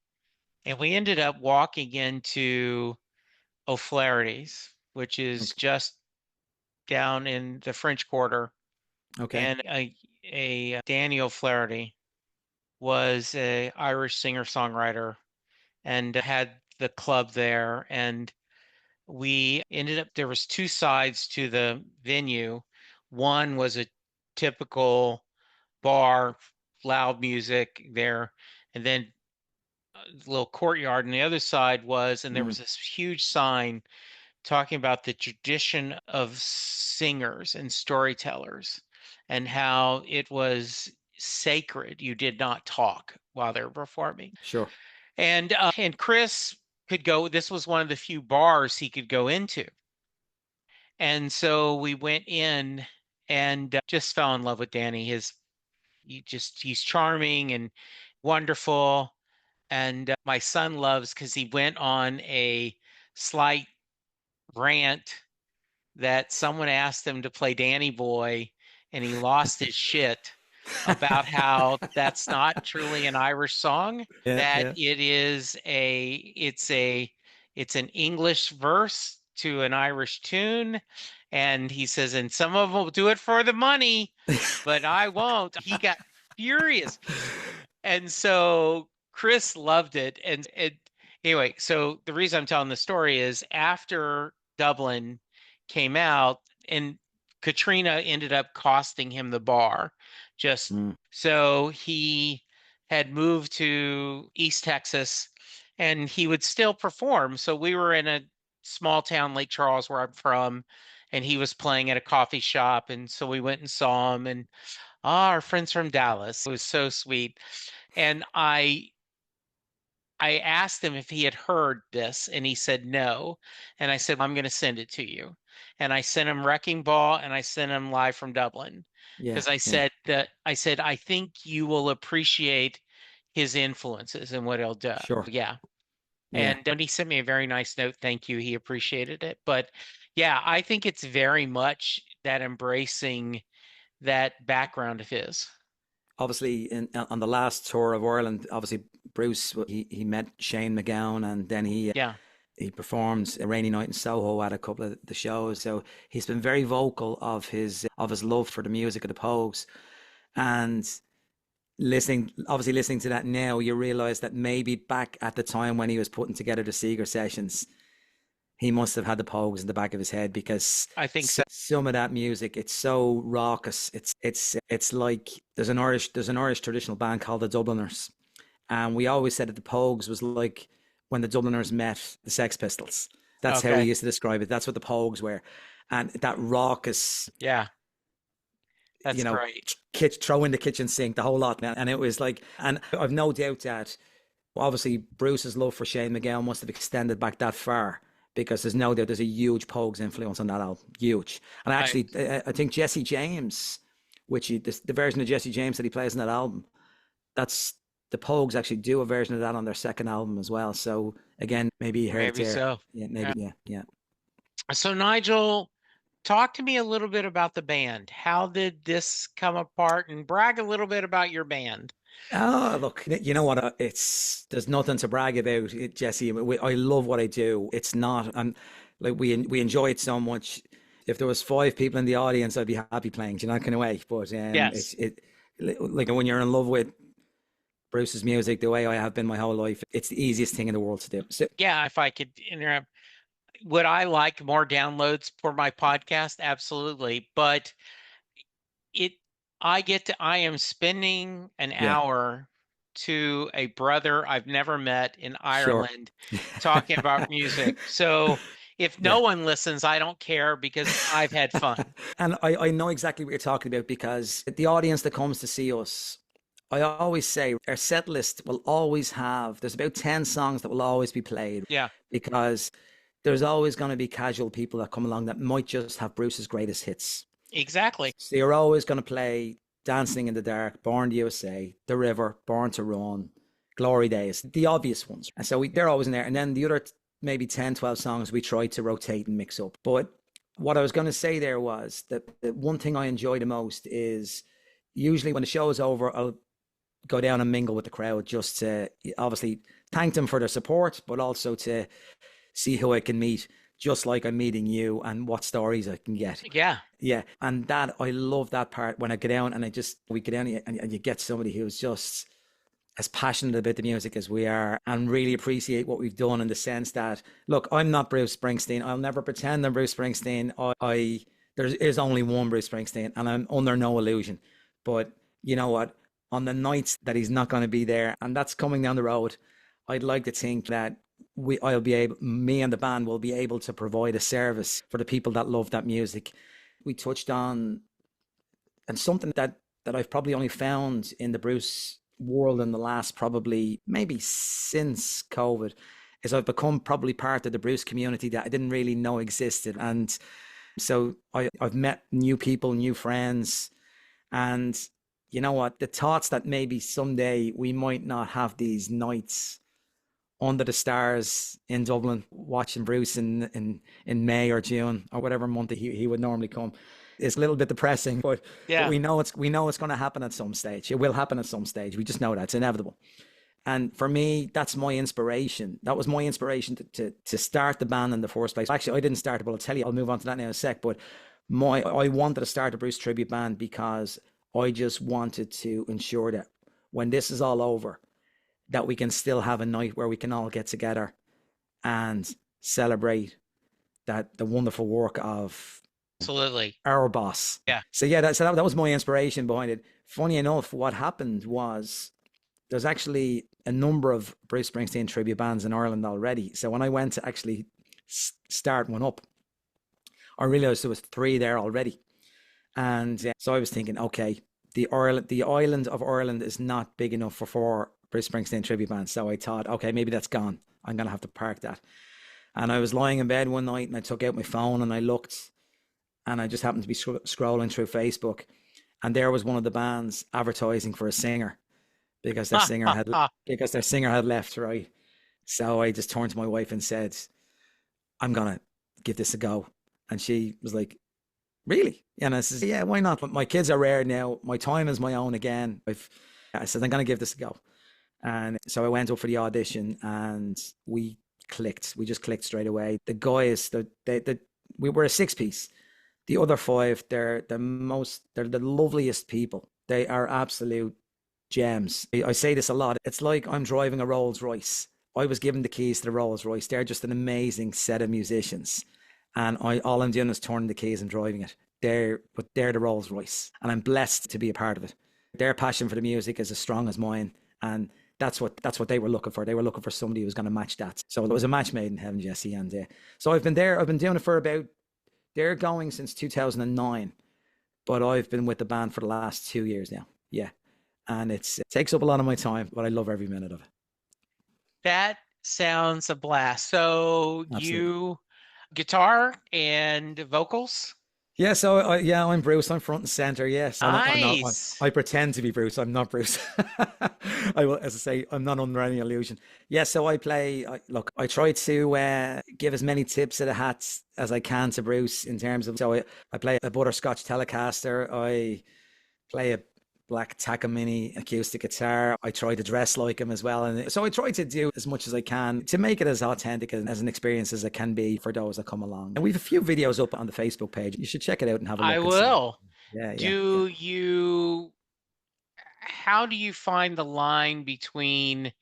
and we ended up walking into O'Flaherty's, which is just down in the French Quarter. Okay. And a Danny O'Flaherty was a Irish singer-songwriter, and had the club there. And we ended up, there was two sides to the venue. One was a typical bar, loud music there, and then a little courtyard. And the other side was, and there was this huge sign talking about the tradition of singers and storytellers and how it was sacred. You did not talk while they were performing. Sure. And Chris could go, this was one of the few bars he could go into. And so we went in and just fell in love with Danny. He's charming and wonderful. And my son loves, because he went on a slight rant that someone asked him to play Danny Boy, and he lost his shit about how that's not truly an Irish song, that it's an English verse to an Irish tune. And he says, and some of them will do it for the money, but I won't. He got furious. And so Chris loved it. And anyway, so the reason I'm telling the story is after Dublin came out, and Katrina ended up costing him the bar. Just so he had moved to East Texas and he would still perform. So we were in a small town, Lake Charles, where I'm from, and he was playing at a coffee shop. And so we went and saw him, and our friends from Dallas. It was so sweet. And I asked him if he had heard this, and he said no. And I said, I'm going to send it to you. And I sent him Wrecking Ball, and I sent him Live from Dublin. Because I said, I think you will appreciate his influences and what he'll do. Sure. Yeah. And then he sent me a very nice note. Thank you. He appreciated it. But yeah, I think it's very much that embracing that background of his. Obviously, on the last tour of Ireland, obviously Bruce, he met Shane MacGowan, and then he performed A Rainy Night in Soho at a couple of the shows. So he's been very vocal of his love for the music of the Pogues. And listening to that now, you realize that maybe back at the time when he was putting together the Seeger sessions, he must have had the Pogues in the back of his head, because I think so. Some of that music, it's so raucous. It's like there's an Irish traditional band called the Dubliners, and we always said that the Pogues was like when the Dubliners met the Sex Pistols. That's how we used to describe it. That's what the Pogues were, and that raucous. Yeah. That's great. Throw in the kitchen sink, the whole lot, man. And it was like, and I've no doubt that obviously Bruce's love for Shane MacGowan must have extended back that far, because there's no doubt there's a huge Pogues influence on that album. Huge. And actually, I think Jesse James, the version of Jesse James that he plays on that album, that's the Pogues actually do a version of that on their second album as well. So again, maybe you heard it there. So. Yeah, maybe, yeah. So Nigel, talk to me a little bit about the band. How did this come apart, and brag a little bit about your band? Oh, look, you know what? There's nothing to brag about, Jesse. I love what I do. It's not, and like we enjoy it so much. If there was 5 people in the audience, I'd be happy playing. Do you know, that kind of way. But yes, like when you're in love with Bruce's music the way I have been my whole life, it's the easiest thing in the world to do. So, yeah, if I could interrupt. Would I like more downloads for my podcast? Absolutely. But I am spending an hour to a brother I've never met in Ireland talking about music. So if no one listens, I don't care, because I've had fun. And I know exactly what you're talking about, because the audience that comes to see us, I always say our set list will always there's about 10 songs that will always be played. Yeah. Because there's always going to be casual people that come along that might just have Bruce's greatest hits. Exactly. So you're always going to play Dancing in the Dark, Born to USA, The River, Born to Run, Glory Days, the obvious ones. And so they're always in there. And then the other maybe 10, 12 songs we try to rotate and mix up. But what I was going to say there was that the one thing I enjoy the most is usually when the show is over, I'll go down and mingle with the crowd, just to obviously thank them for their support, but also to see who I can meet, just like I'm meeting you, and what stories I can get. Yeah. Yeah. And I love that part when I get down and we get down and you get somebody who's just as passionate about the music as we are and really appreciate what we've done in the sense that, look, I'm not Bruce Springsteen. I'll never pretend I'm Bruce Springsteen. There is only one Bruce Springsteen and I'm under no illusion. But you know what? On the nights that he's not going to be there, and that's coming down the road, I'd like to think that me and the band will be able to provide a service for the people that love that music. We touched on, and something that I've probably only found in the Bruce world in the last probably maybe since COVID is I've become probably part of the Bruce community that I didn't really know existed. And so I've met new people, new friends, and you know what? The thoughts that maybe someday we might not have these nights under the stars in Dublin watching Bruce in May or June or whatever month he would normally come. It's a little bit depressing, but we know it's going to happen at some stage. It will happen at some stage. We just know that it's inevitable. And for me, that's my inspiration. That was my inspiration to start the band in the first place. Actually, I didn't start it, but I'll tell you, I'll move on to that now in a sec. But I wanted to start a Bruce tribute band because I just wanted to ensure that when this is all over, that we can still have a night where we can all get together and celebrate that the wonderful work of Absolutely our boss. Yeah. So yeah, that was my inspiration behind it. Funny enough, what happened was there's actually a number of Bruce Springsteen tribute bands in Ireland already. So when I went to actually start one up, I realized there was 3 there already. And so I was thinking, okay, the island of Ireland is not big enough for 4 Bruce Springsteen tribute bands. So I thought, okay, maybe that's gone. I'm going to have to park that. And I was lying in bed one night and I took out my phone and I looked, and I just happened to be scrolling through Facebook, and there was one of the bands advertising for a singer because their singer had left, right? So I just turned to my wife and said, I'm going to give this a go. And she was like, really? And I said, yeah, why not? But my kids are rare now. My time is my own again. I said, I'm going to give this a go. And so I went up for the audition and we clicked. We just clicked straight away. The guys, we were a 6-piece. The other 5, they're the loveliest people. They are absolute gems. I say this a lot. It's like I'm driving a Rolls Royce. I was given the keys to the Rolls Royce. They're just an amazing set of musicians. And all I'm doing is turning the keys and driving it. They're the Rolls Royce. And I'm blessed to be a part of it. Their passion for the music is as strong as mine. And that's what they were looking for. They were looking for somebody who was going to match that. So it was a match made in heaven, Jesse. And so I've been doing it for they're going since 2009, but I've been with the band for the last 2 years now. Yeah. And it takes up a lot of my time, but I love every minute of it. That sounds a blast. So Absolutely. You guitar and vocals? Yeah, so I'm Bruce. I'm front and center. Yes, nice. I pretend to be Bruce. I'm not Bruce. As I say, I'm not under any illusion. Yeah, so I play. I try to give as many tips of the hats as I can to Bruce in terms of. So I play a butterscotch Telecaster. I play a black Takamine acoustic guitar. I try to dress like him as well. And so I try to do as much as I can to make it as authentic and as an experience as it can be for those that come along. And we have a few videos up on the Facebook page. You should check it out and have a look. I will. Yeah. How do you find the line between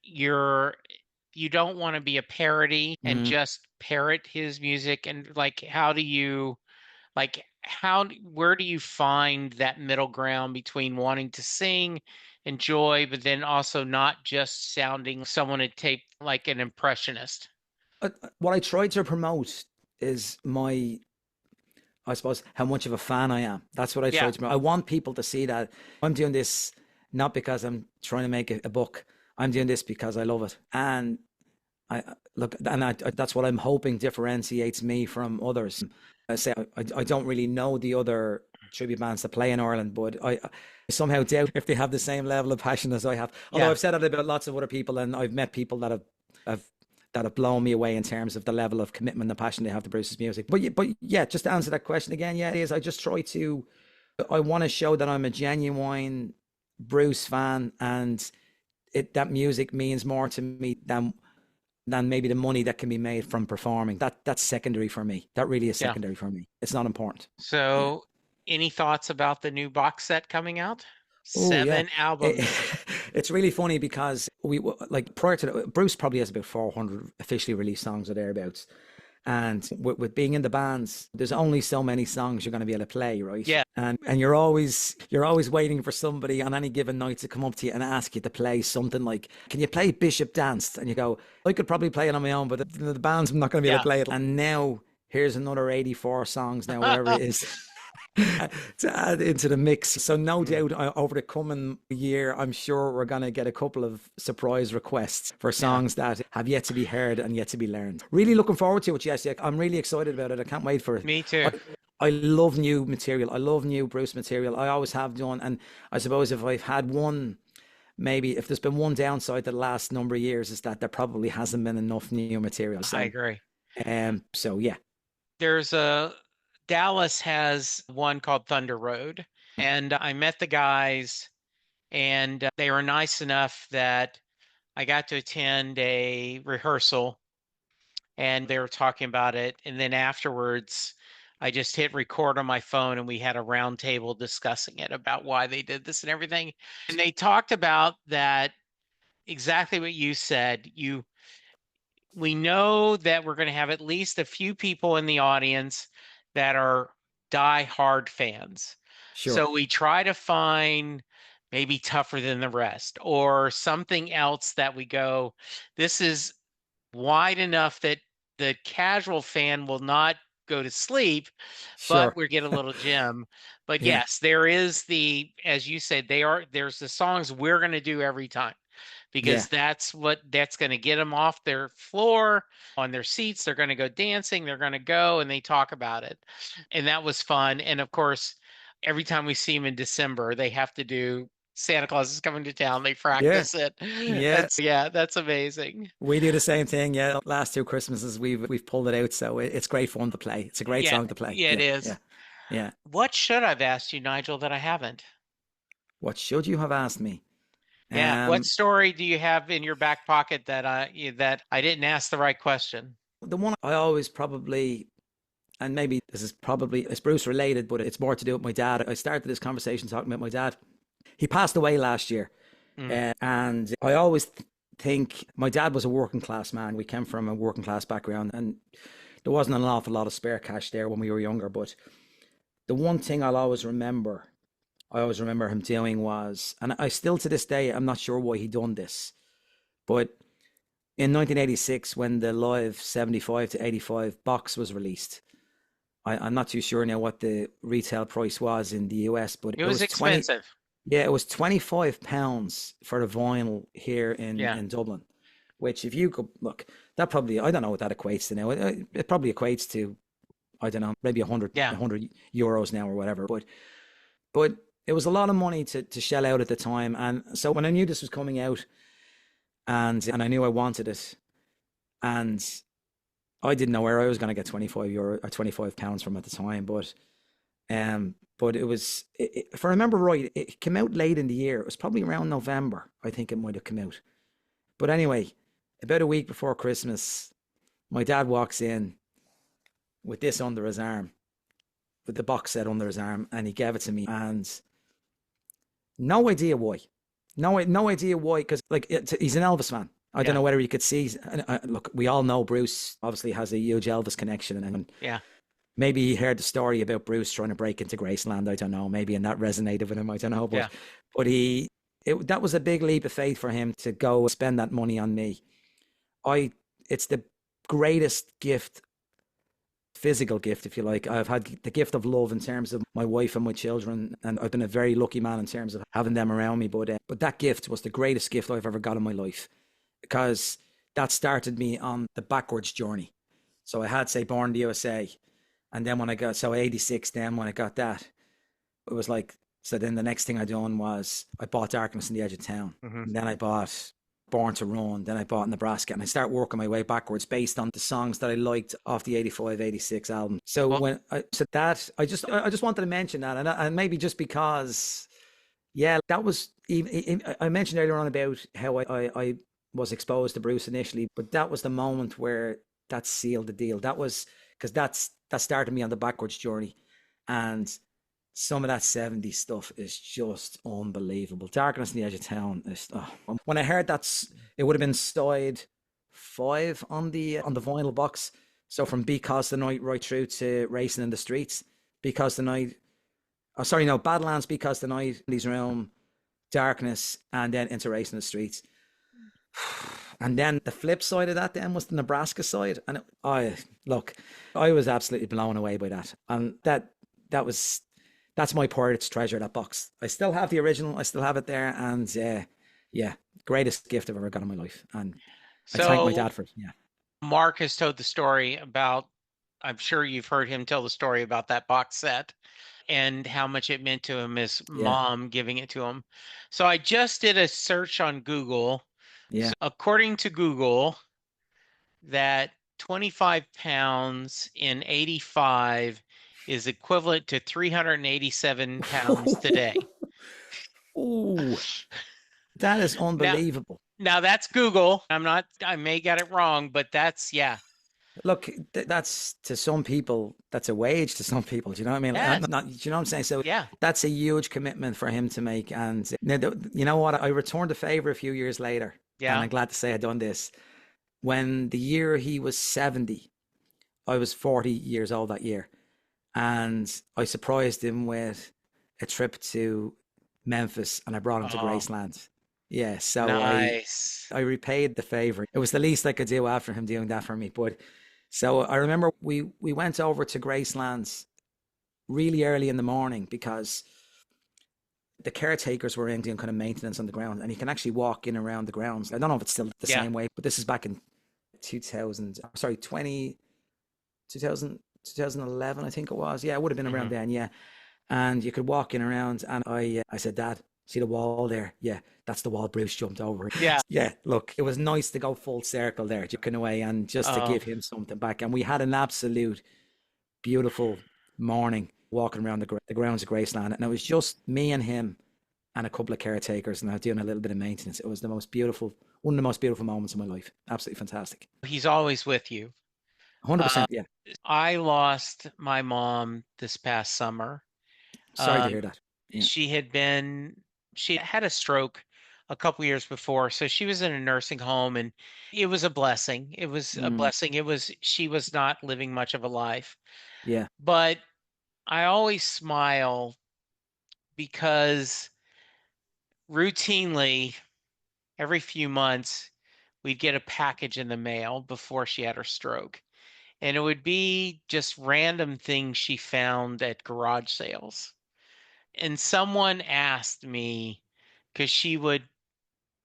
you don't want to be a parody and just parrot his music, and where do you find that middle ground between wanting to sing, enjoy, but then also not just sounding someone at tape like an impressionist? What I try to promote is I suppose, how much of a fan I am. That's what I try to promote. I want people to see that I'm doing this not because I'm trying to make a buck. I'm doing this because I love it. And that's what I'm hoping differentiates me from others. I say I don't really know the other tribute bands that play in Ireland, but I somehow doubt if they have the same level of passion as I have. Although I've said it about lots of other people, and I've met people that have blown me away in terms of the level of commitment and passion they have to Bruce's music. But yeah, just to answer that question again, it is. I just try to. I want to show that I'm a genuine Bruce fan, and that music means more to me than maybe the money that can be made from performing. That's secondary for me. That really is secondary for me. It's not important. So any thoughts about the new box set coming out? 7 albums. It's really funny because like prior to Bruce probably has about 400 officially released songs or thereabouts. And with being in the bands, there's only so many songs you're going to be able to play, right? Yeah. And you're always waiting for somebody on any given night to come up to you and ask you to play something like, "Can you play Bishop Danced?" And you go, "I could probably play it on my own, but the band's not going to be able Yeah. to play it." And now here's another 84 songs now, whatever it is. To add into the mix. So no doubt over the coming year, I'm sure we're going to get a couple of surprise requests for songs that have yet to be heard and yet to be learned. Really looking forward to it, Jesse. I'm really excited about it. I can't wait for it. Me too. I love new material. I love new Bruce material. I always have done. And I suppose if I've had one, maybe if there's been one downside to the last number of years, is that there probably hasn't been enough new material. So, I agree. So yeah. There's Dallas has one called Thunder Road, and I met the guys, and they were nice enough that I got to attend a rehearsal, and they were talking about it. And then afterwards, I just hit record on my phone, and we had a round table discussing it about why they did this and everything. And they talked about that exactly what you said. We know that we're going to have at least a few people in the audience that are die-hard fans. Sure. So we try to find maybe Tougher Than the Rest or something else that we go, this is wide enough that the casual fan will not go to sleep, Sure. but we get a little gem. But Yeah. yes, there is as you said, there's the songs we're going to do every time, because that's going to get them off their floor, on their seats. They're going to go dancing. They're going to go, and they talk about it. And that was fun. And of course, every time we see them in December, they have to do Santa Claus is Coming to Town. They practice it. Yeah. That's amazing. We do the same thing. Yeah. Last two Christmases, we've pulled it out. So it's great fun to play. It's a great song to play. Yeah, it is. Yeah. What should I've asked you, Nigel, that I haven't? What should you have asked me? Yeah. What story do you have in your back pocket that I didn't ask the right question? The one I always probably, and maybe this is probably, it's Bruce related, but it's more to do with my dad. I started this conversation talking about my dad. He passed away last year. And I always think my dad was a working class man. We came from a working class background, and there wasn't an awful lot of spare cash there when we were younger. But the one thing I always remember him doing was, and I still to this day, I'm not sure why he done this, but in 1986, when the live 75 to 85 box was released, I'm not too sure now what the retail price was in the US, but it was expensive. It was £25 for the vinyl here in Dublin, which if you could look, that probably, I don't know what that equates to now. It probably equates to, I don't know, maybe 100 euros now or whatever. But it was a lot of money to shell out at the time. And so when I knew this was coming out and I knew I wanted it, and I didn't know where I was going to get €25 or £25 from at the time, but it was, if I remember right, it came out late in the year. It was probably around November, I think it might have come out. But anyway, about a week before Christmas, my dad walks in with this under his arm, with the box set under his arm, and he gave it to me. And no idea why. No idea why, because he's an Elvis fan. I don't know whether you could see. Look, we all know Bruce obviously has a huge Elvis connection, and maybe he heard the story about Bruce trying to break into Graceland. I don't know. Maybe, and that resonated with him. I don't know. But that was a big leap of faith for him to go spend that money on me. It's the greatest gift, physical gift, if you like. I've had the gift of love in terms of my wife and my children, and I've been a very lucky man in terms of having them around me. But that gift was the greatest gift I've ever got in my life, because that started me on the backwards journey. So I had, say, Born in the USA. And then when I got, 86, then when I got that, it was like, so then the next thing I done was I bought Darkness on the Edge of Town. And then I bought Born to Run. Then I bought Nebraska. And I start working my way backwards based on the songs that I liked off the 85, 86 album. So I just wanted to mention that. And maybe just because, that was, I mentioned earlier on about how I was exposed to Bruce initially, but that was the moment where that sealed the deal. That was, because that started me on the backwards journey. And some of that 70s stuff is just unbelievable. Darkness on the Edge of Town is, when I heard it would have been side 5 on the vinyl box. So from Because the Night right through to Racing in the Streets. Because the Night, oh sorry, no, Badlands, Because the Night, These Realm, Darkness, and then into Racing in the Streets. And then the flip side of that then was the Nebraska side. And look, I was absolutely blown away by that. And that's my pirate's treasure, that box. I still have the original. I still have it there. And yeah, greatest gift I've ever got in my life. And I thank my dad for it. Yeah. Mark has told the story about, I'm sure you've heard him tell the story about that box set and how much it meant to him, his mom giving it to him. So I just did a search on Google. Yeah. So according to Google, that 25 pounds in 85 is equivalent to 387 pounds today. Ooh, that is unbelievable. Now that's Google. I may get it wrong, but that's, yeah. Look, that's, to some people, that's a wage to some people. Do you know what I mean? Yes. Do you know what I'm saying? So yeah, that's a huge commitment for him to make. And you know what? I returned the favor a few years later. Yeah. And I'm glad to say I'd done this. When the year he was 70, I was 40 years old that year. And I surprised him with a trip to Memphis, and I brought him to Graceland. Yeah, so nice. I repaid the favor. It was the least I could do after him doing that for me. But so I remember we went over to Graceland really early in the morning because the caretakers were in doing kind of maintenance on the ground, and you can actually walk in around the grounds. I don't know if it's still the same way, but this is back in 2011, I think it was. Yeah, it would have been around then. Yeah. And you could walk in around, and I said, Dad, see the wall there? Yeah, that's the wall Bruce jumped over. Yeah. Yeah, look, it was nice to go full circle there, jumping away, and just to give him something back. And we had an absolute beautiful morning walking around the grounds of Graceland. And it was just me and him and a couple of caretakers, and I was doing a little bit of maintenance. It was one of the most beautiful moments of my life. Absolutely fantastic. He's always with you. 100%, yeah. I lost my mom this past summer. Sorry to hear that. Yeah. She had a stroke a couple years before, so she was in a nursing home, and it was a blessing. It was a blessing. She was not living much of a life. Yeah. But I always smile because routinely every few months we'd get a package in the mail before she had her stroke. And it would be just random things she found at garage sales. And someone asked me, because she would,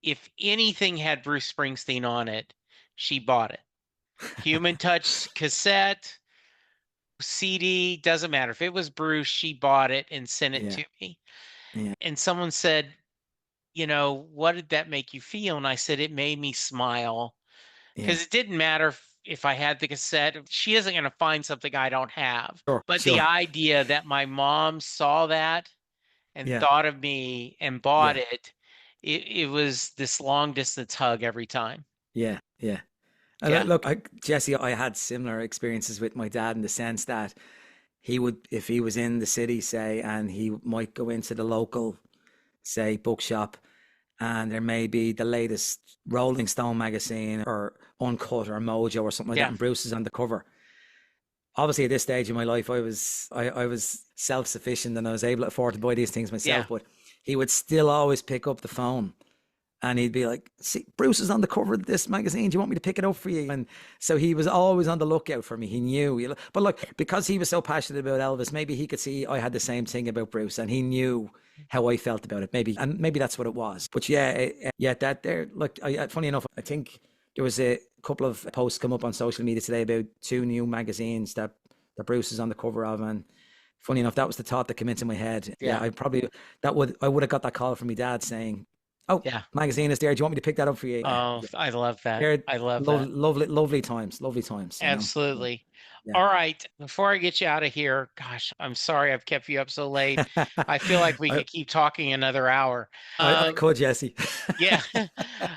if anything had Bruce Springsteen on it, she bought it. Human Touch cassette, CD, doesn't matter. If it was Bruce, she bought it and sent it to me. Yeah. And someone said, what did that make you feel? And I said, it made me smile. Because it didn't matter if I had the cassette. She isn't going to find something I don't have. Sure, but the idea that my mom saw that and thought of me and bought it was this long distance hug every time. Yeah. Look, Jesse, I had similar experiences with my dad in the sense that he would, if he was in the city, say, and he might go into the local, say, bookshop, and there may be the latest Rolling Stone magazine or Uncut or Mojo or something like that, and Bruce is on the cover. Obviously, at this stage in my life, I was self-sufficient and I was able to afford to buy these things myself. But he would still always pick up the phone, and he'd be like, "See, Bruce is on the cover of this magazine. Do you want me to pick it up for you?" And so he was always on the lookout for me. He knew. But look, because he was so passionate about Elvis, maybe he could see I had the same thing about Bruce, and he knew how I felt about it. Maybe that's what it was. But that there. Look, funny enough, I think there was a couple of posts come up on social media today about 2 new magazines that Bruce is on the cover of, and funny enough, that was the thought that came into my head. I would have got that call from my dad saying, "Oh, magazine is there. Do you want me to pick that up for you?" Oh, I love that. I love that. Lovely times. Absolutely. All right. Before I get you out of here, gosh, I'm sorry I've kept you up so late. I feel like we could keep talking another hour. I could, Jesse. And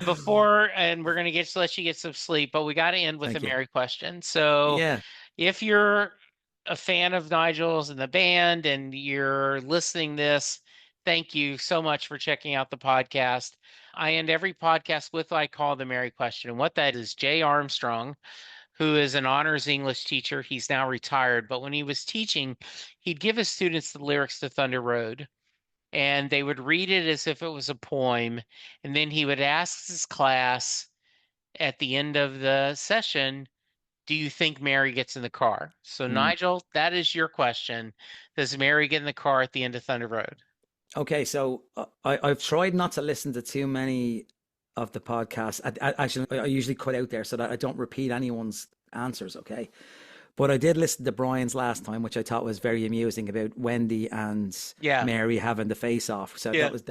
we're going to let you get some sleep, but we got to end with a Mary question. So if you're a fan of Nigel's and the band and you're listening this, thank you so much for checking out the podcast. I end every podcast with what I call the Mary question. And what that is, Jay Armstrong, who is an honors English teacher. He's now retired, but when he was teaching, he'd give his students the lyrics to Thunder Road, and they would read it as if it was a poem. And then he would ask his class at the end of the session, do you think Mary gets in the car? So, Nigel, that is your question. Does Mary get in the car at the end of Thunder Road? Okay, so I've tried not to listen to too many of the podcasts. Actually, I usually cut out there so that I don't repeat anyone's answers, okay? But I did listen to Brian's last time, which I thought was very amusing, about Wendy and Mary having the face-off. So that was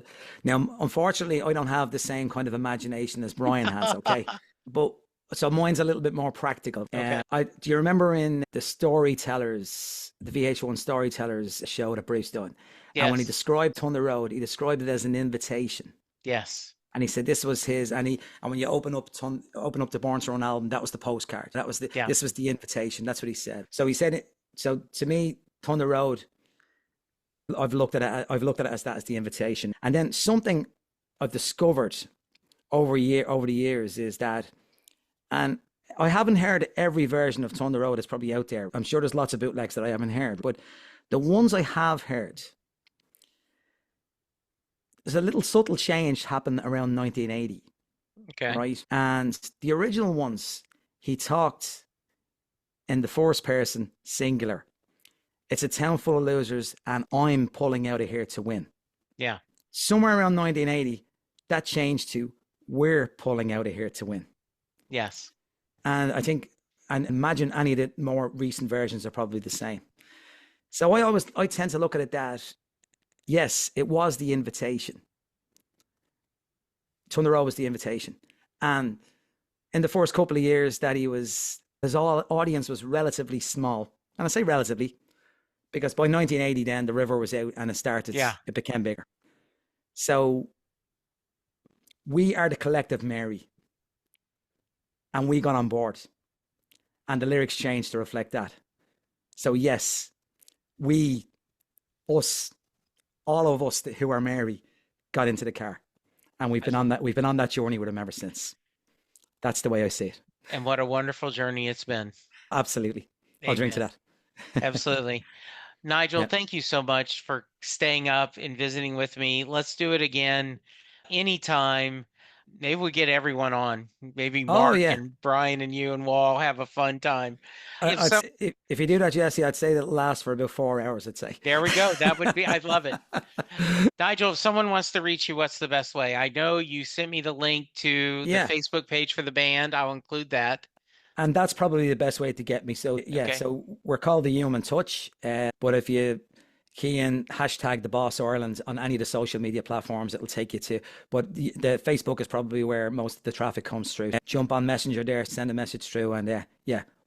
now, unfortunately, I don't have the same kind of imagination as Brian has, okay? But so mine's a little bit more practical. Okay. Do you remember in the Storytellers, the VH1 Storytellers show that Bruce done? Yes. And when he described Thunder Road, he described it as an invitation. Yes. And he said this was his, and when you open up the Born to Run album, that was the postcard. That was this was the invitation. That's what he said. So he said it. So to me, Thunder Road, I've looked at it as that as the invitation. And then something I've discovered over the years is that, and I haven't heard every version of Thunder Road that's probably out there. I'm sure there's lots of bootlegs that I haven't heard, but the ones I have heard, there's a little subtle change happened around 1980. Okay. Right. And the original ones, he talked in the first person singular. It's a town full of losers and I'm pulling out of here to win. Yeah. Somewhere around 1980, that changed to we're pulling out of here to win. Yes. And I think, and imagine any of the more recent versions are probably the same. So I tend to look at it that, yes, it was the invitation. Thunder Road was the invitation. And in the first couple of years that his audience was relatively small. And I say relatively, because by 1980 then the river was out and it became bigger. So we are the collective Mary. And we got on board. And the lyrics changed to reflect that. So yes, all of us who are Mary got into the car, and we've been on that journey with him ever since. That's the way I see it. And what a wonderful journey it's been. Absolutely. I'll drink to that. Absolutely. Nigel, thank you so much for staying up and visiting with me. Let's do it again anytime. Maybe we get everyone on. Maybe Mark and Brian and you, and we'll all have a fun time. If you do that, Jesse, I'd say that it'll last for about 4 hours, I'd say. There we go. That would be, I'd love it. Nigel, if someone wants to reach you, what's the best way? I know you sent me the link to the Facebook page for the band. I'll include that. And that's probably the best way to get me. So, so we're called The Human Touch. But if you key in hashtag The Boss Ireland on any of the social media platforms, it'll take you to. But the Facebook is probably where most of the traffic comes through. Jump on Messenger there, send a message through, and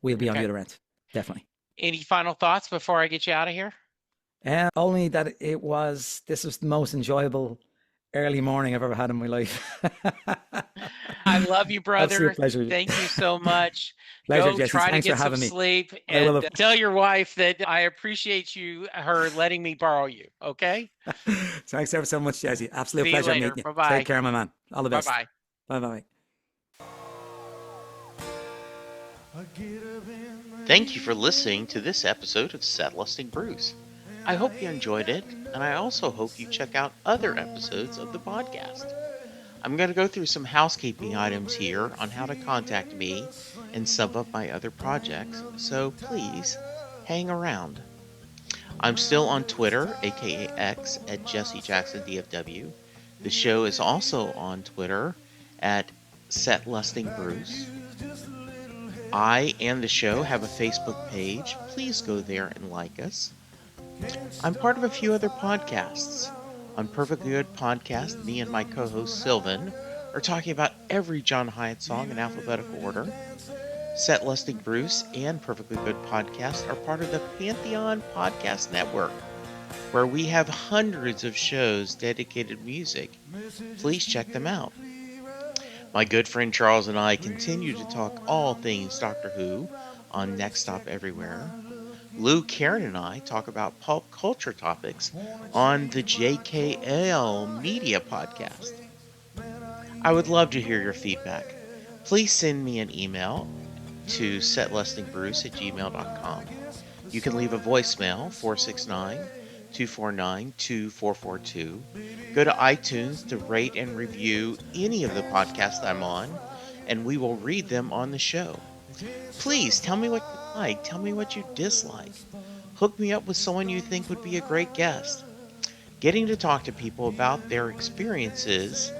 we'll be on the other end. Definitely. Any final thoughts before I get you out of here? Only that this was the most enjoyable early morning I've ever had in my life. I love you, brother. Absolute pleasure. Thank you so much. Pleasure, Go Jesse. try Thanks to get for having some me. sleep, and tell your wife that I appreciate her letting me borrow you. Okay. Thanks ever so much, Jesse. Absolute See pleasure you later. meeting you. Bye-bye. Take care, my man. All the best. Bye-bye. Bye-bye. Thank you for listening to this episode of Set Listing Bruce. I hope you enjoyed it, and I also hope you check out other episodes of the podcast. I'm going to go through some housekeeping items here on how to contact me and some of my other projects, so please hang around. I'm still on Twitter, aka X, at Jesse Jackson DFW. The show is also on Twitter at Set Lusting Bruce. I and the show have a Facebook page. Please go there and like us. I'm part of a few other podcasts. On Perfectly Good Podcast, me and my co-host Sylvan are talking about every John Hyatt song in alphabetical order. Set Lusting Bruce and Perfectly Good Podcast are part of the Pantheon Podcast Network, where we have hundreds of shows dedicated to music. Please check them out. My good friend Charles and I continue to talk all things Doctor Who on Next Stop Everywhere. Lou, Karen, and I talk about pulp culture topics on the JKL Media Podcast. I would love to hear your feedback. Please send me an email to setlistingbruce@gmail.com. You can leave a voicemail, 469-249-2442. Go to iTunes to rate and review any of the podcasts I'm on, and we will read them on the show. Please tell me what you like, tell me what you dislike. Hook me up with someone you think would be a great guest. Getting to talk to people about their experiences,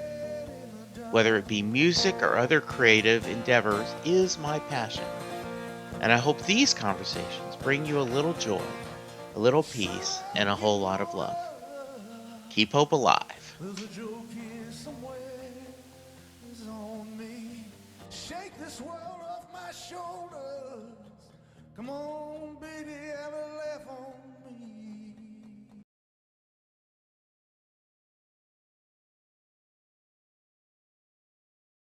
whether it be music or other creative endeavors, is my passion. And I hope these conversations bring you a little joy, a little peace, and a whole lot of love. Keep hope alive. There's a joke here somewhere, it's on me. Shake this world off my shoulders. Come on, baby, have a laugh on me.